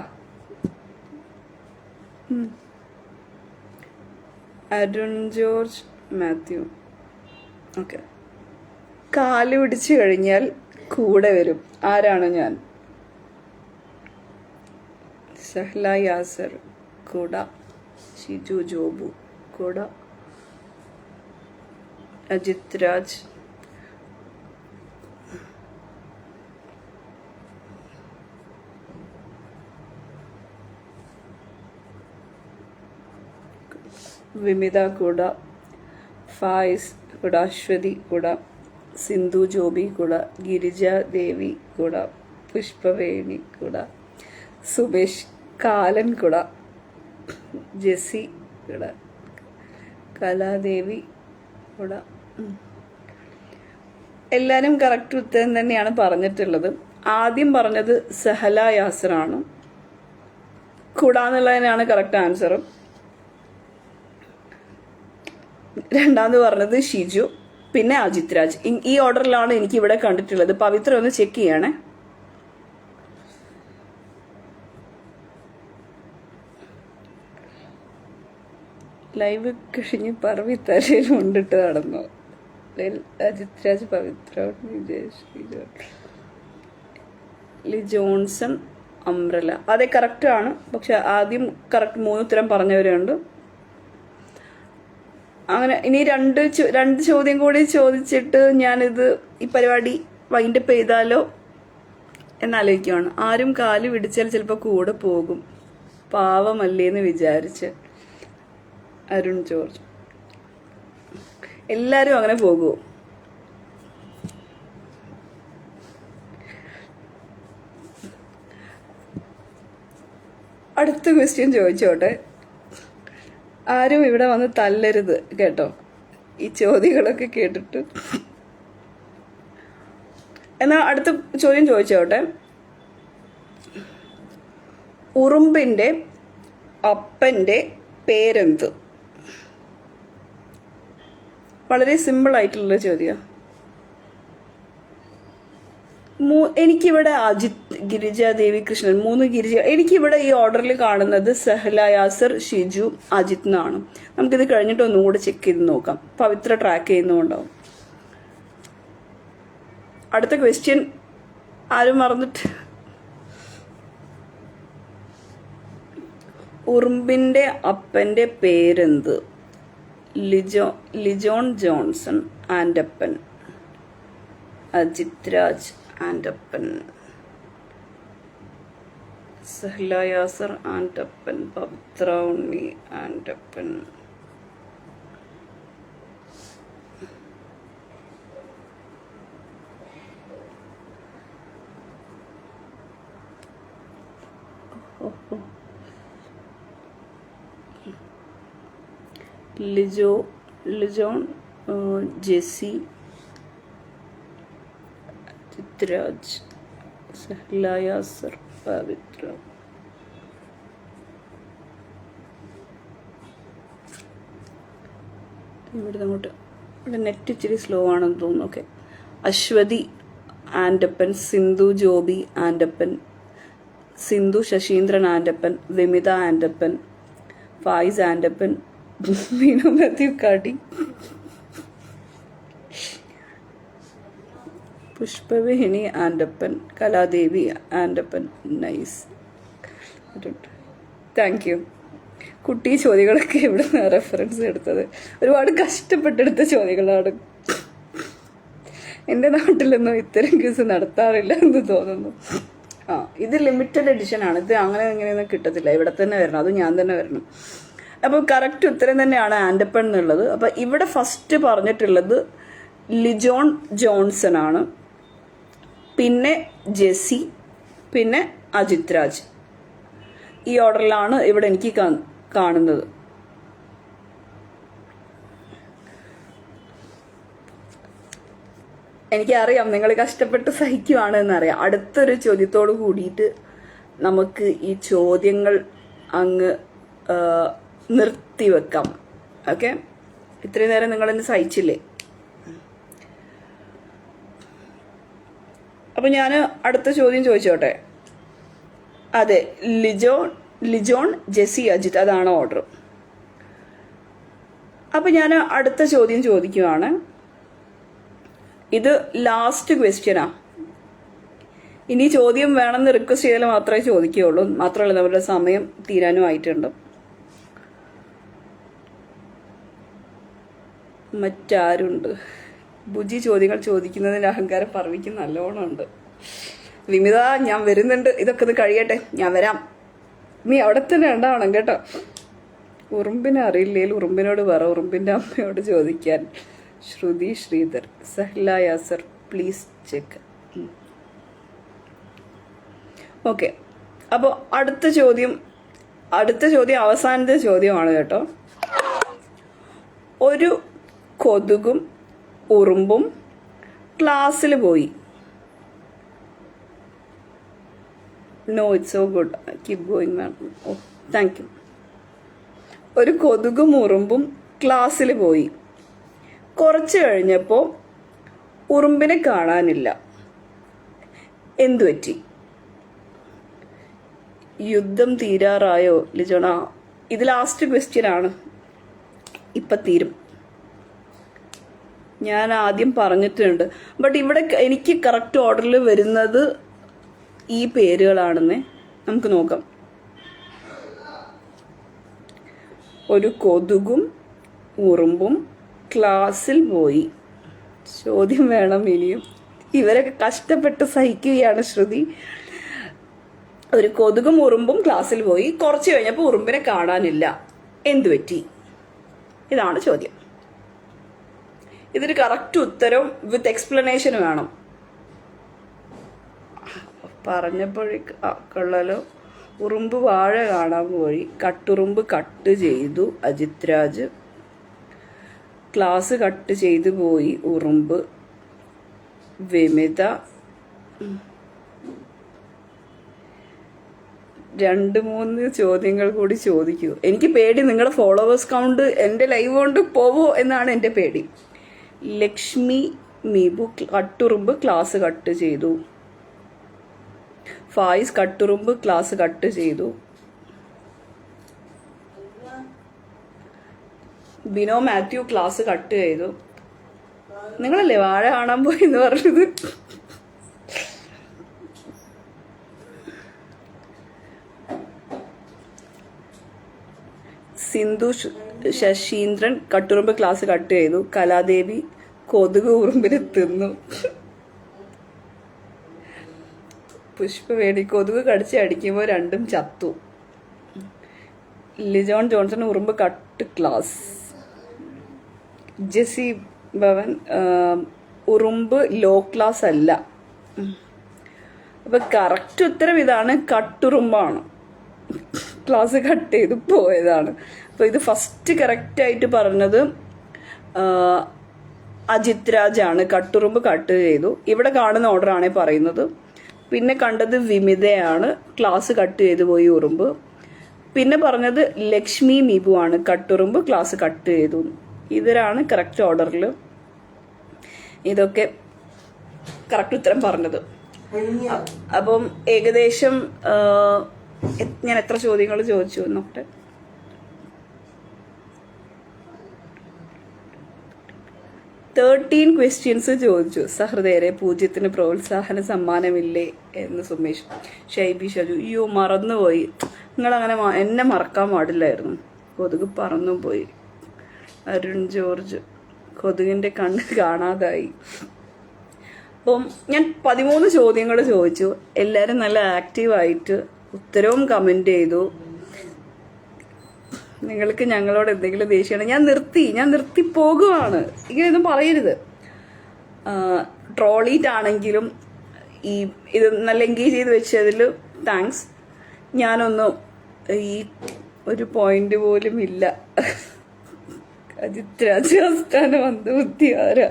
അരുൺ ജോർജ് മാത്യു. ഓക്കെ. കാല് പിടിച്ചു കഴിഞ്ഞാൽ കൂടെ വരും. ആരാണ് ഞാൻ? സഹ്ല യാസർ കൂട, ഷിജു ജോബു കൂട, അജിത് രാജ്, വിമിത കൂട, ഫായിസ് കൂട, അശ്വതി കൂട, സിന്ധു ജോബി കൂട, ഗിരിജ ദേവി കൂട, പുഷ്പവേണി കൂട, സുബേഷ് കാലൻ കൂട, ജെസി കൂട, കലാദേവി കൂട. എല്ലാവരും കറക്റ്റ് ഉത്തരം തന്നെയാണ് പറഞ്ഞിട്ടുള്ളത്. ആദ്യം പറഞ്ഞത് സഹല യാസറാണ്. കൂട എന്നുള്ളതിനാണ് കറക്റ്റ് ആൻസർ. രണ്ടാമത് പറഞ്ഞത് ഷിജു, പിന്നെ അജിത് രാജ്. ഈ ഓർഡറിലാണ് എനിക്ക് ഇവിടെ കണ്ടിട്ടുള്ളത്. പവിത്ര ഒന്ന് ചെക്ക് ചെയ്യണേ. ലൈവ് കഴിഞ്ഞ് പറവി തലയിൽ കൊണ്ടിട്ട് നടന്നു. അജിത് രാജ്, പവിത്ര, ജോൺസൺ, അംബ്രല. അതെ, കറക്റ്റ് ആണ്. പക്ഷെ ആദ്യം കറക്റ്റ് 3 ഉത്തരം പറഞ്ഞവരുണ്ട്. അങ്ങനെ ഇനി രണ്ട് ചോദ്യം കൂടി ചോദിച്ചിട്ട് ഞാനിത് ഈ പരിപാടി വൈൻഡപ്പ് ചെയ്താലോ എന്നാലോചിക്കുകയാണ്. ആരും കാല് പിടിച്ചാൽ ചിലപ്പോൾ കൂടെ പോകും, പാവമല്ലേന്ന് വിചാരിച്ച്. അരുൺ ജോർജ്. എല്ലാരും അങ്ങനെ പോകുമോ? അടുത്ത ക്വസ്റ്റ്യൻ ചോദിച്ചോട്ടെ. ആരും ഇവിടെ വന്ന് തല്ലരുത് കേട്ടോ, ഈ ചോദ്യങ്ങളൊക്കെ കേട്ടിട്ട്. എന്നാ അടുത്ത ചോദ്യം ചോദിച്ചോട്ടെ. ഉറുമ്പിന്റെ അപ്പന്റെ പേരെന്ത്? വളരെ സിമ്പിൾ ആയിട്ടുള്ള ചോദ്യം. എനിക്കിവിടെ അജിത്, ഗിരിജ ദേവി കൃഷ്ണൻ, 3 ഗിരിജ. എനിക്കിവിടെ ഈ ഓർഡറിൽ കാണുന്നത് സഹല യാസർ, ഷിജു, അജിത് എന്നാണ്. നമുക്കിത് കഴിഞ്ഞിട്ട് ഒന്നുകൂടെ ചെക്ക് ചെയ്ത് നോക്കാം. പവിത്ര ട്രാക്ക് ചെയ്യുന്നുണ്ടാവും. അടുത്ത ക്വസ്റ്റ്യൻ ആരും മറന്നിട്ട്. ഉറുമ്പിന്റെ അപ്പന്റെ പേരെന്ത്? ലിജോൺ ജോൺസൺ ആൻഡപ്പൻ, അജിത് രാജ് ആൻഡപ്പൻ, സഹ്ല യാസർ ആൻഡപ്പൻ, പവിത്ര ഉണ്ണി ആൻഡപ്പൻ. ലിജോൺ ജെസി, ചിത്രാജ്, സഹ്ല യാസർ, പവിത്ര. ഇവിടെ നെറ്റ് ഇച്ചിരി സ്ലോ ആണെന്ന് തോന്നുന്നു. ഓക്കെ. അശ്വതി ആൻഡപ്പൻ, സിന്ധു ജോബി ആൻഡപ്പൻ, സിന്ധു ശശീന്ദ്രൻ ആൻഡപ്പൻ, വിമിത ആൻഡപ്പൻ, ഫായിസ് ആൻഡപ്പൻ, മീനു മാത്യു കാടി, പുഷ്പവേണി ആൻഡപ്പൻ, കലാദേവി ആൻഡപ്പൻ. Nice, thank you. കുട്ടി ചോദ്യങ്ങളൊക്കെ ഇവിടെ റെഫറൻസ് എടുത്തത് ഒരുപാട് കഷ്ടപ്പെട്ടെടുത്ത ചോദ്യങ്ങളാണ്. എൻ്റെ നാട്ടിലൊന്നും ഇത്തരം ക്യൂസ് നടത്താറില്ല എന്ന് തോന്നുന്നു. ഇത് ലിമിറ്റഡ് എഡിഷൻ ആണ്. ഇത് അങ്ങനെ ഇങ്ങനെയൊന്നും കിട്ടത്തില്ല. ഇവിടെ തന്നെ വരണം, അത് ഞാൻ തന്നെ വരണം. അപ്പോൾ കറക്റ്റ് ഉത്തരം തന്നെയാണ് ആൻഡപ്പൻ എന്നുള്ളത്. അപ്പം ഇവിടെ ഫസ്റ്റ് പറഞ്ഞിട്ടുള്ളത് ലിജോൺ ജോൺസൺ ആണ്, പിന്നെ ജെസി, പിന്നെ അജിത് രാജ്. ഈ ഓർഡറിലാണ് ഇവിടെ എനിക്ക് കാണുന്നത്. എനിക്കറിയാം നിങ്ങൾ കഷ്ടപ്പെട്ട് സഹിക്കുവാണ് എന്നറിയാം. അടുത്തൊരു ചോദ്യത്തോട് കൂടിയിട്ട് നമുക്ക് ഈ ചോദ്യങ്ങൾ അങ്ങ് നിർത്തിവെക്കാം. ഓക്കെ, ഇത്രയും നേരം നിങ്ങളെന്നെ സഹിച്ചില്ലേ? അപ്പം ഞാൻ അടുത്ത ചോദ്യം ചോദിച്ചോട്ടെ. അതെ, ലിജോൺ ജെസി അജിത്, അതാണ് ഓർഡർ. അപ്പം ഞാൻ അടുത്ത ചോദ്യം ചോദിക്കുവാണ്. ഇത് ലാസ്റ്റ് ക്വസ്റ്റ്യനാ. ഇനി ചോദ്യം വേണമെന്ന് റിക്വസ്റ്റ് ചെയ്താൽ മാത്രമേ ചോദിക്കുകയുള്ളൂ. മാത്രമല്ല നമ്മുടെ സമയം തീരാനും ആയിട്ടുണ്ട്. മറ്റാരുണ്ട്? ബുജി ചോദ്യങ്ങൾ ചോദിക്കുന്നതിൻ്റെ അഹങ്കാരം പറവിക്ക് നല്ലോണം ഉണ്ട്. വിമിത, ഞാൻ വരുന്നുണ്ട്. ഇതൊക്കെ ഇത് കഴിയട്ടെ, ഞാൻ വരാം. നീ അവിടെ തന്നെ ഉണ്ടാവണം കേട്ടോ. ഉറുമ്പിനെ അറിയില്ലേൽ ഉറുമ്പിനോട് പറ, ഉറുമ്പിൻ്റെ അമ്മയോട് ചോദിക്കാൻ. Shruthi Sreedhar, Sahla Yasar, please check. Okay, അപ്പോൾ അടുത്ത ചോദ്യം അവസാനത്തെ ചോദ്യമാണ് കേട്ടോ. ഒരു കൊതുകും ഉറുമ്പും ക്ലാസ്സിൽ പോയി. No, it's so good, keep going ma'am. Oh, thank you. ഒരു കൊതുകും ഉറുമ്പും ക്ലാസ്സിൽ പോയി. കുറച്ച് കഴിഞ്ഞപ്പോൾ ഉറുമ്പിനെ കാണാനില്ല. എന്തു പറ്റി? യുദ്ധം തീരാറായോ ലിജോണ? ഇത് ലാസ്റ്റ് ക്വസ്റ്റ്യൻ ആണ്, ഇപ്പം തീരും. ഞാൻ ആദ്യം പറഞ്ഞിട്ടുണ്ട്, ബട്ട് ഇവിടെ എനിക്ക് കറക്റ്റ് ഓർഡറിൽ വരുന്നത് ഈ പേരുകളാണെന്നേ. നമുക്ക് നോക്കാം. ഒരു കൊതുകും ഉറുമ്പും ക്ലാസ്സിൽ പോയി. ചോദ്യം വേണം ഇനിയും. ഇവരൊക്കെ കഷ്ടപ്പെട്ട് സഹിക്കുകയാണ് ശ്രുതി. ഒരു കൊതുകും ഉറുമ്പും ക്ലാസ്സിൽ പോയി. കുറച്ച് കഴിഞ്ഞപ്പോൾ ഉറുമ്പിനെ കാണാനില്ല. എന്തു പറ്റി? ഇതാണ് ചോദ്യം. ഇതിന് കറക്റ്റ് ഉത്തരം വിത്ത് എക്സ്പ്ലനേഷൻ വേണം. പറഞ്ഞപ്പോഴേക്കള്ളല്ലോ. ഉറുമ്പ് വാഴ കാണാൻ പോയി. കട്ടുറുമ്പ് കട്ട് ചെയ്തു അജിത് രാജ്. ക്ലാസ് കട്ട് ചെയ്തു പോയി ഉറുമ്പ് വിമിത. 2-3 ചോദ്യങ്ങൾ കൂടി ചോദിക്കൂ. എനിക്ക് പേടി നിങ്ങളുടെ ഫോളോവേഴ്സ് കൗണ്ട് എൻ്റെ ലൈവ് കൊണ്ട് പോവോ എന്നാണ് എൻ്റെ പേടി. ലക്ഷ്മി മീബു, കട്ടുറുമ്പ് ക്ലാസ് കട്ട് ചെയ്തു. ഫായിസ്, കട്ടുറുമ്പ് ക്ലാസ് കട്ട് ചെയ്തു. ബിനോ മാത്യു ക്ലാസ് കട്ട് ചെയ്തു. നിങ്ങളല്ലേ വാഴ കാണാൻ പോയി എന്ന് പറഞ്ഞത്? സിന്ധു ശശീന്ദ്രൻ കട്ടുറുമ്പ് ക്ലാസ് കട്ട് ചെയ്തു. കലാദേവി കൊതുക് ഉറുമ്പിന് തിന്നു. പുഷ്പവേണി കൊതുക് കടിച്ച് അടിക്കുമ്പോൾ രണ്ടും ചത്തു. ലിജോൺ ജോൺസൺ ഉറുമ്പ് കട്ട് ക്ലാസ്. ജെസി ഭവൻ ഉറുമ്പ് ലോ ക്ലാസ് അല്ല. അപ്പൊ കറക്റ്റ് ഉത്തരം ഇതാണ്, കട്ടുറുമ്പാണ്. ക്ലാസ് കട്ട് ചെയ്ത് പോയതാണ്. അപ്പൊ ഇത് ഫസ്റ്റ് കറക്റ്റ് ആയിട്ട് പറഞ്ഞത് അജിത് രാജാണ്. കട്ടുറുമ്പ് കട്ട് ചെയ്തു. ഇവിടെ കാണുന്ന ഓർഡർ ആണ് പറയുന്നത്. പിന്നെ കണ്ടത് വിമിതയാണ്, ക്ലാസ് കട്ട് ചെയ്തു പോയി ഉറുമ്പ്. പിന്നെ പറഞ്ഞത് ലക്ഷ്മി മിബു ആണ്, കട്ടുറുമ്പ് ക്ലാസ് കട്ട് ചെയ്തു. ഇവരാണ് കറക്റ്റ് ഓർഡറിൽ ഇതൊക്കെ കറക്റ്റ് ഉത്തരം പറഞ്ഞത്. അപ്പം ഏകദേശം ഞാൻ എത്ര ചോദ്യങ്ങൾ ചോദിച്ചു നോക്കട്ടെ. 13 ക്വസ്റ്റ്യൻസ് ചോദിച്ചു. സഹൃദയരെ, പൂജ്യത്തിന് പ്രോത്സാഹന സമ്മാനമില്ലേ എന്ന് സുമേഷ്. ഷൈബി ഷജു, അയ്യോ മറന്നുപോയി. നിങ്ങളങ്ങനെ എന്നെ മറക്കാൻ പാടില്ലായിരുന്നു. കൊതുക് പറന്നും പോയി. അരുൺ ജോർജ്, കൊതുകിന്റെ കണ്ണ് കാണാതായി. അപ്പം ഞാൻ 13 ചോദ്യങ്ങൾ ചോദിച്ചു. എല്ലാവരും നല്ല ആക്റ്റീവായിട്ട് ഉത്തരവും കമന്റ് ചെയ്തു. നിങ്ങൾക്ക് ഞങ്ങളോട് എന്തെങ്കിലും ദേഷ്യമാണ്? ഞാൻ നിർത്തി പോകുവാണ്. ഇങ്ങനെയൊന്നും പറയരുത്. ട്രോളിയിട്ടാണെങ്കിലും ഇത് നല്ല എൻഗേജ് ചെയ്ത് വെച്ചതിൽ താങ്ക്സ്. ഞാനൊന്നും ഈ ഒരു പോയിന്റ് പോലും ഇല്ല. അജിത് രാജസ്ഥാന മന്ദബുദ്ധി ആരാ?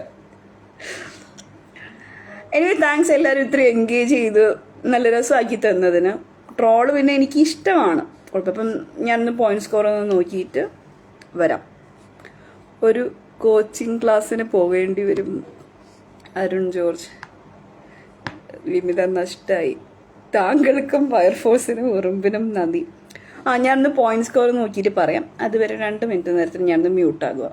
എനിക്ക് താങ്ക്സ് എല്ലാവരും ഇത്രയും എൻഗേജ് ചെയ്ത് നല്ല രസമാക്കി തന്നതിന്. ട്രോള് പിന്നെ എനിക്ക് ഇഷ്ടമാണ്. അപ്പം ഞാനൊന്ന് പോയിന്റ് സ്കോർ ഒന്ന് നോക്കിയിട്ട് വരാം. ഒരു കോച്ചിങ് ക്ലാസ്സിന് പോവേണ്ടി വരും. അരുൺ ജോർജ്, വിമിത നഷ്ടമായി. താങ്കൾക്കും ഫയർഫോഴ്സിനും ഉറുമ്പിനും നന്ദി. ഞാനൊന്ന് പോയിന്റ് സ്കോർ നോക്കിയിട്ട് പറയാം. അതുവരെ 2 മിനിറ്റ് നേരത്തിന് ഞാനൊന്ന് മ്യൂട്ടാകുക.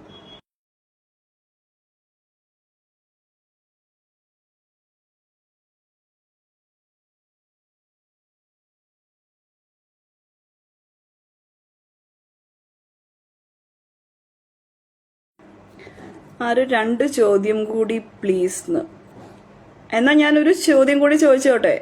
ആരും 2 ചോദ്യം കൂടി പ്ലീസ്. എന്നാ ഞാനൊരു ചോദ്യം കൂടി ചോദിച്ചോട്ടെ?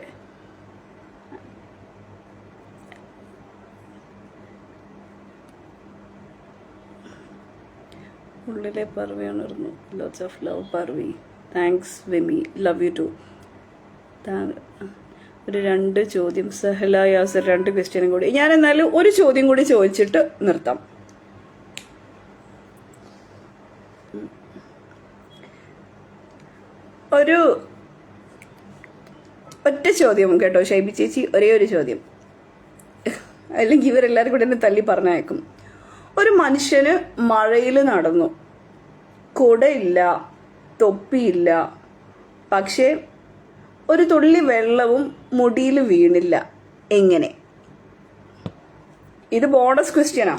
ഉള്ളിലെ പറവയാണിരുന്നു. Lots of love Parvi. Thanks Vimi, love you too. ഒരു 2 ചോദ്യം. സഹല യാസർ 2 ക്വസ്റ്റ്യനും കൂടി. ഞാൻ എന്നാലും ഒരു ചോദ്യം കൂടി ചോദിച്ചിട്ട് നിർത്താം. ഒറ്റ ചോദ്യം കേട്ടോ ഷൈബി ചേച്ചി, ഒരേ ഒരു ചോദ്യം. അല്ലെങ്കിൽ ഇവരെല്ലാവരും കൂടെ എന്നെ തല്ലി പറഞ്ഞയക്കും. ഒരു മനുഷ്യന് മഴയിൽ നടന്നു, കുടയില്ല, തൊപ്പിയില്ല, പക്ഷേ ഒരു തുള്ളി വെള്ളവും മുടിയിൽ വീണില്ല. എങ്ങനെ? ഇത് ബോണസ് ക്വസ്റ്റ്യനാ.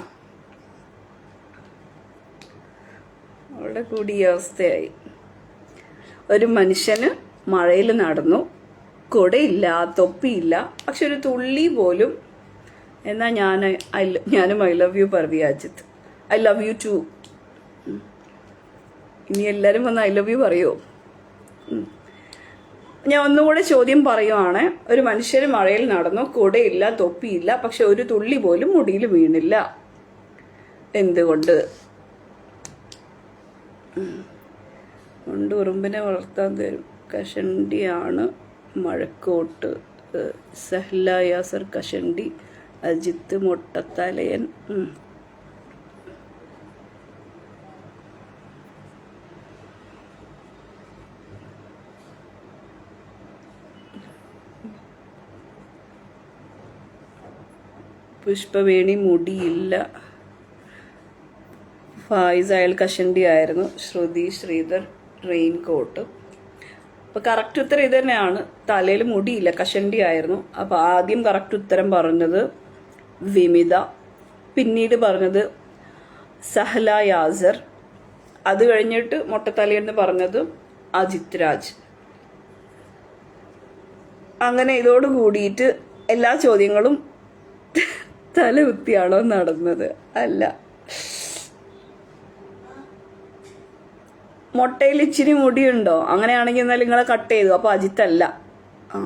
അവളുടെ കൂടി ഈ അവസ്ഥയായി. ഒരു മനുഷ്യന് മഴയിൽ നടന്നു, കുടയില്ല, തൊപ്പിയില്ല, പക്ഷെ ഒരു തുള്ളി പോലും. എന്നാ ഞാനും I love you Parvi Ajith. I love you too. ഇനി എല്ലാവരും വന്ന് ഐ ലവ് യു പറയോ? ഞാൻ ഒന്നുകൂടെ ചോദ്യം പറയുവാണ്. ഒരു മനുഷ്യന് മഴയിൽ നടന്നു, കുടയില്ല, തൊപ്പിയില്ല, പക്ഷെ ഒരു തുള്ളി പോലും മുടിയിൽ വീണില്ല. എന്തുകൊണ്ട്? കൊണ്ട് ഉറുമ്പിനെ വളർത്താൻ തരും. കഷണ്ടിയാണ് മഴക്കോട്ട്. സഹ്ല യാസർ കഷണ്ടി. അജിത്ത് മൊട്ടത്തലയൻ. പുഷ്പവേണി മുടിയില്ല. ഫായിസ് അയാൾ കഷണ്ടി ആയിരുന്നു. ശ്രുതി ശ്രീധർ റെയിൻ കോട്ട്. അപ്പൊ കറക്റ്റ് ഉത്തരം ഇത് തന്നെയാണ്. തലയിൽ മുടിയില്ല, കഷണ്ടി ആയിരുന്നു. അപ്പൊ ആദ്യം കറക്റ്റ് ഉത്തരം പറഞ്ഞത് വിമിത, പിന്നീട് പറഞ്ഞത് സഹല യാസർ, അത് കഴിഞ്ഞിട്ട് മൊട്ടത്തലയെന്ന് പറഞ്ഞത് അജിത് രാജ്. അങ്ങനെ ഇതോട് കൂടിയിട്ട് എല്ലാ ചോദ്യങ്ങളും തല കുത്തിയാണോ നടന്നത്? അല്ല. മുട്ടയിൽ ഇച്ചിരി മുടിയുണ്ടോ? അങ്ങനെയാണെങ്കിൽ എന്നാൽ നിങ്ങളെ കട്ട് ചെയ്തു. അപ്പൊ അജിത്തല്ല. ആ,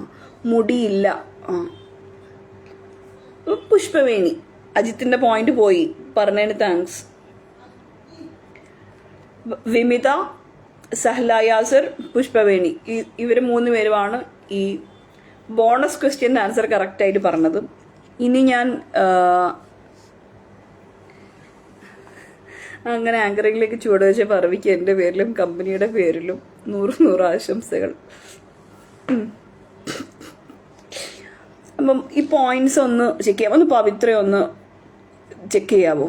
മുടിയില്ല. ആ, പുഷ്പവേണി. അജിത്തിന്റെ പോയിന്റ് പോയി. പറഞ്ഞതിന് താങ്ക്സ്. വിമിത, സഹല യാസർ, പുഷ്പവേണി, ഇവര് 3 പേരുമാണ് ഈ ബോണസ് ക്വസ്റ്റ്യൻ ആൻസർ കറക്റ്റ് ആയിട്ട് പറഞ്ഞത്. ഇനി ഞാൻ അങ്ങനെ ആങ്കറിംഗിലേക്ക് ചുവടുവെച്ച പറവിക്ക് എൻ്റെ പേരിലും കമ്പനിയുടെ പേരിലും 100 ആശംസകൾ. അപ്പം ഈ പോയിന്റ്സ് ഒന്ന് ചെക്ക് ചെയ്യാം. ഒന്ന് പവിത്ര ഒന്ന് ചെക്ക് ചെയ്യാവോ?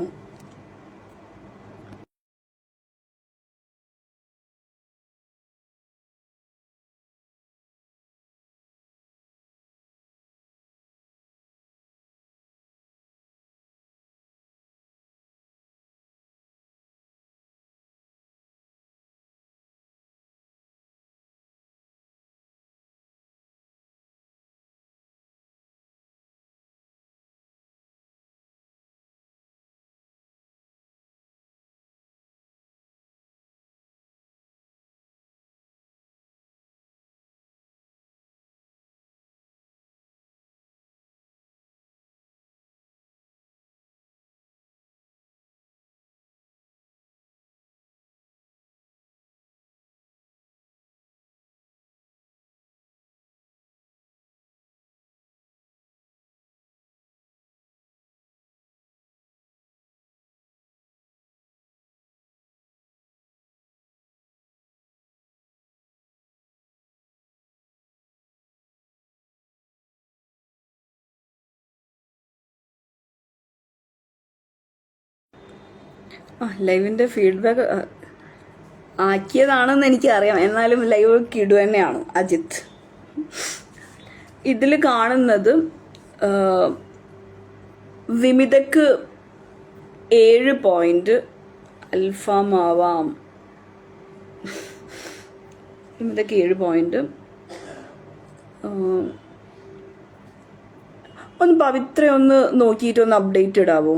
ലൈവിന്റെ ഫീഡ്ബാക്ക് ആക്കിയതാണെന്ന് എനിക്കറിയാം. എന്നാലും ലൈവ് കിടു തന്നെയാണ് അജിത്ത്. ഇതിൽ കാണുന്നത് വിമിതക്ക് 7 പോയിന്റ്. അൽഫാമാവാം. വിമിതക്ക് 7 പോയിന്റ്. ഒന്ന് പവിത്ര ഒന്ന് നോക്കിയിട്ട് ഒന്ന് അപ്ഡേറ്റ് ഇടാവോ?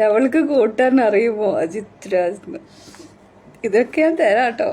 അവൾക്ക് കൂട്ടാൻ അറിയുമോ അജിത് രാജ്? ഇതൊക്കെ ഞാൻ തരാട്ടോ.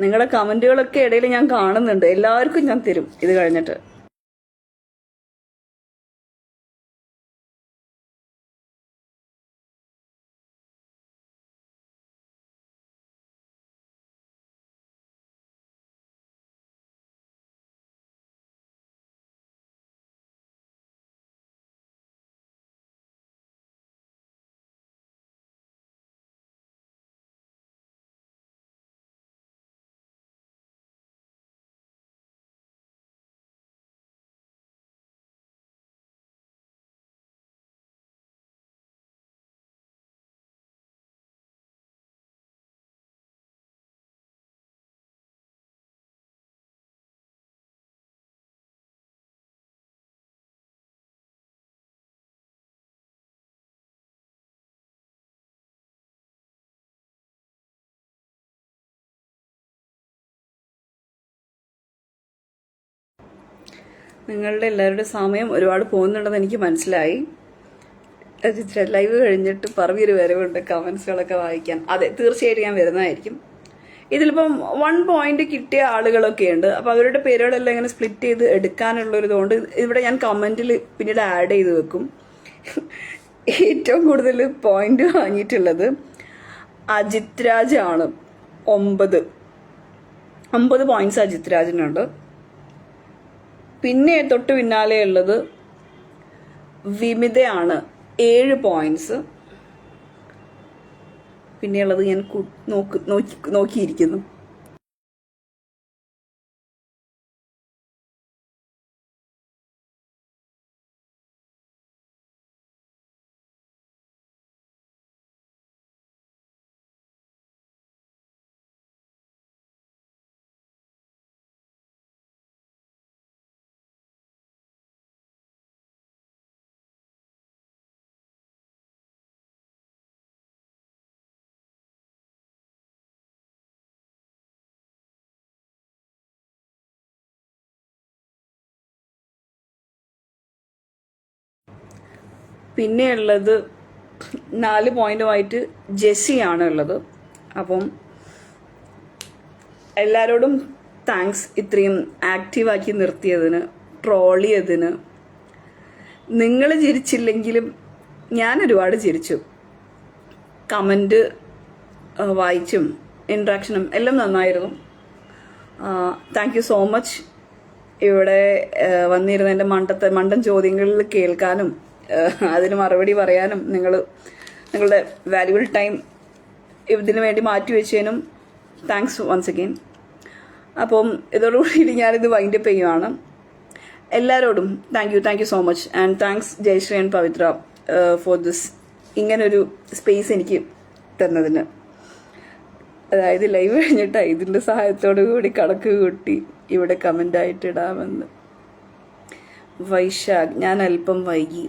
നിങ്ങളുടെ കമൻറ്റുകളൊക്കെ ഇടയിൽ ഞാൻ കാണുന്നുണ്ട്. എല്ലാവർക്കും ഞാൻ തരും ഇത് കഴിഞ്ഞിട്ട്. നിങ്ങളുടെ എല്ലാവരുടെ സമയം ഒരുപാട് പോകുന്നുണ്ടെന്ന് എനിക്ക് മനസ്സിലായി. ലൈവ് കഴിഞ്ഞിട്ട് പറവീര് വരവുണ്ട് കമൻസുകളൊക്കെ വായിക്കാൻ. അതെ, തീർച്ചയായിട്ടും ഞാൻ വരുന്നതായിരിക്കും. ഇതിലിപ്പം 1 പോയിന്റ് കിട്ടിയ ആളുകളൊക്കെ ഉണ്ട്. അപ്പം അവരുടെ പേരുകളെല്ലാം ഇങ്ങനെ സ്പ്ലിറ്റ് ചെയ്ത് എടുക്കാനുള്ളൊരിതുകൊണ്ട് ഇവിടെ ഞാൻ കമൻറ്റിൽ പിന്നീട് ആഡ് ചെയ്ത് വെക്കും. ഏറ്റവും കൂടുതൽ പോയിന്റ് വാങ്ങിയിട്ടുള്ളത് അജിത് രാജ് ആണ്. 9 പോയിന്റ്സ് അജിത് രാജിനുണ്ട്. പിന്നെ തൊട്ട് പിന്നാലെ ഉള്ളത് വിമിതയാണ്, 7 പോയിന്റ്സ്. പിന്നെയുള്ളത് ഞാൻ നോക്കിയിരിക്കുന്നു. പിന്നെയുള്ളത് 4 പോയിന്റുമായിട്ട് ജെസ്സിയാണ് ഉള്ളത്. അപ്പം എല്ലാവരോടും താങ്ക്സ്, ഇത്രയും ആക്റ്റീവാക്കി നിർത്തിയതിന്, ട്രോളിയതിന്. നിങ്ങൾ ചിരിച്ചില്ലെങ്കിലും ഞാൻ ഒരുപാട് ചിരിച്ചു. കമൻറ്റ് വായിച്ചും ഇൻട്രാക്ഷനും എല്ലാം നന്നായിരുന്നു. Thank you so much. ഇവിടെ വന്നിരുന്ന എൻ്റെ മണ്ടൻ ചോദ്യങ്ങളിൽ കേൾക്കാനും അതിന് മറുപടി പറയാനും നിങ്ങളുടെ വാല്യുബിൾ ടൈം ഇതിനു വേണ്ടി മാറ്റിവെച്ചതിനും താങ്ക്സ് വൺസ് അഗെയിൻ. അപ്പം ഇതോടുകൂടി ഞാനിത് വൈൻഡപ്പ് ചെയ്യുവാണ്. എല്ലാവരോടും thank you so much. And thanks Jayashree and Pavithra for this, ഇങ്ങനൊരു സ്പേസ് എനിക്ക് തന്നതിന്. അതായത് ലൈവ് കഴിഞ്ഞിട്ടാണ് ഇതിൻ്റെ സഹായത്തോടു കൂടി കണക്ക് കൂട്ടി ഇവിടെ കമൻ്റായിട്ട് ഇടാമെന്ന്. വൈശാഖ്, ഞാൻ അല്പം വൈകി,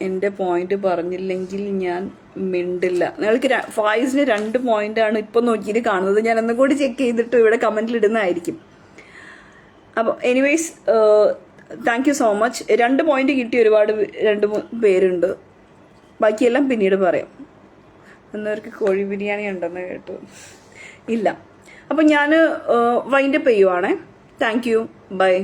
എൻ്റെ പോയിന്റ് പറഞ്ഞില്ലെങ്കിൽ ഞാൻ മിണ്ടില്ല. നിങ്ങൾക്ക് ഫായിസിന് 2 പോയിന്റാണ് ഇപ്പം നോക്കിയിട്ട് കാണുന്നത്. ഞാൻ ഒന്നും കൂടി ചെക്ക് ചെയ്തിട്ട് ഇവിടെ കമൻറ്റിൽ ഇടുന്നതായിരിക്കും. അപ്പോൾ anyways thank you so much. 2 point കിട്ടി ഒരുപാട് 2 പേരുണ്ട്. ബാക്കിയെല്ലാം പിന്നീട് പറയാം. എന്നവർക്ക് കോഴി ബിരിയാണി ഉണ്ടെന്ന് കേട്ടു. ഇല്ല. അപ്പം ഞാൻ വൈൻഡപ്പ് ചെയ്യുവാണേ. Thank you, by.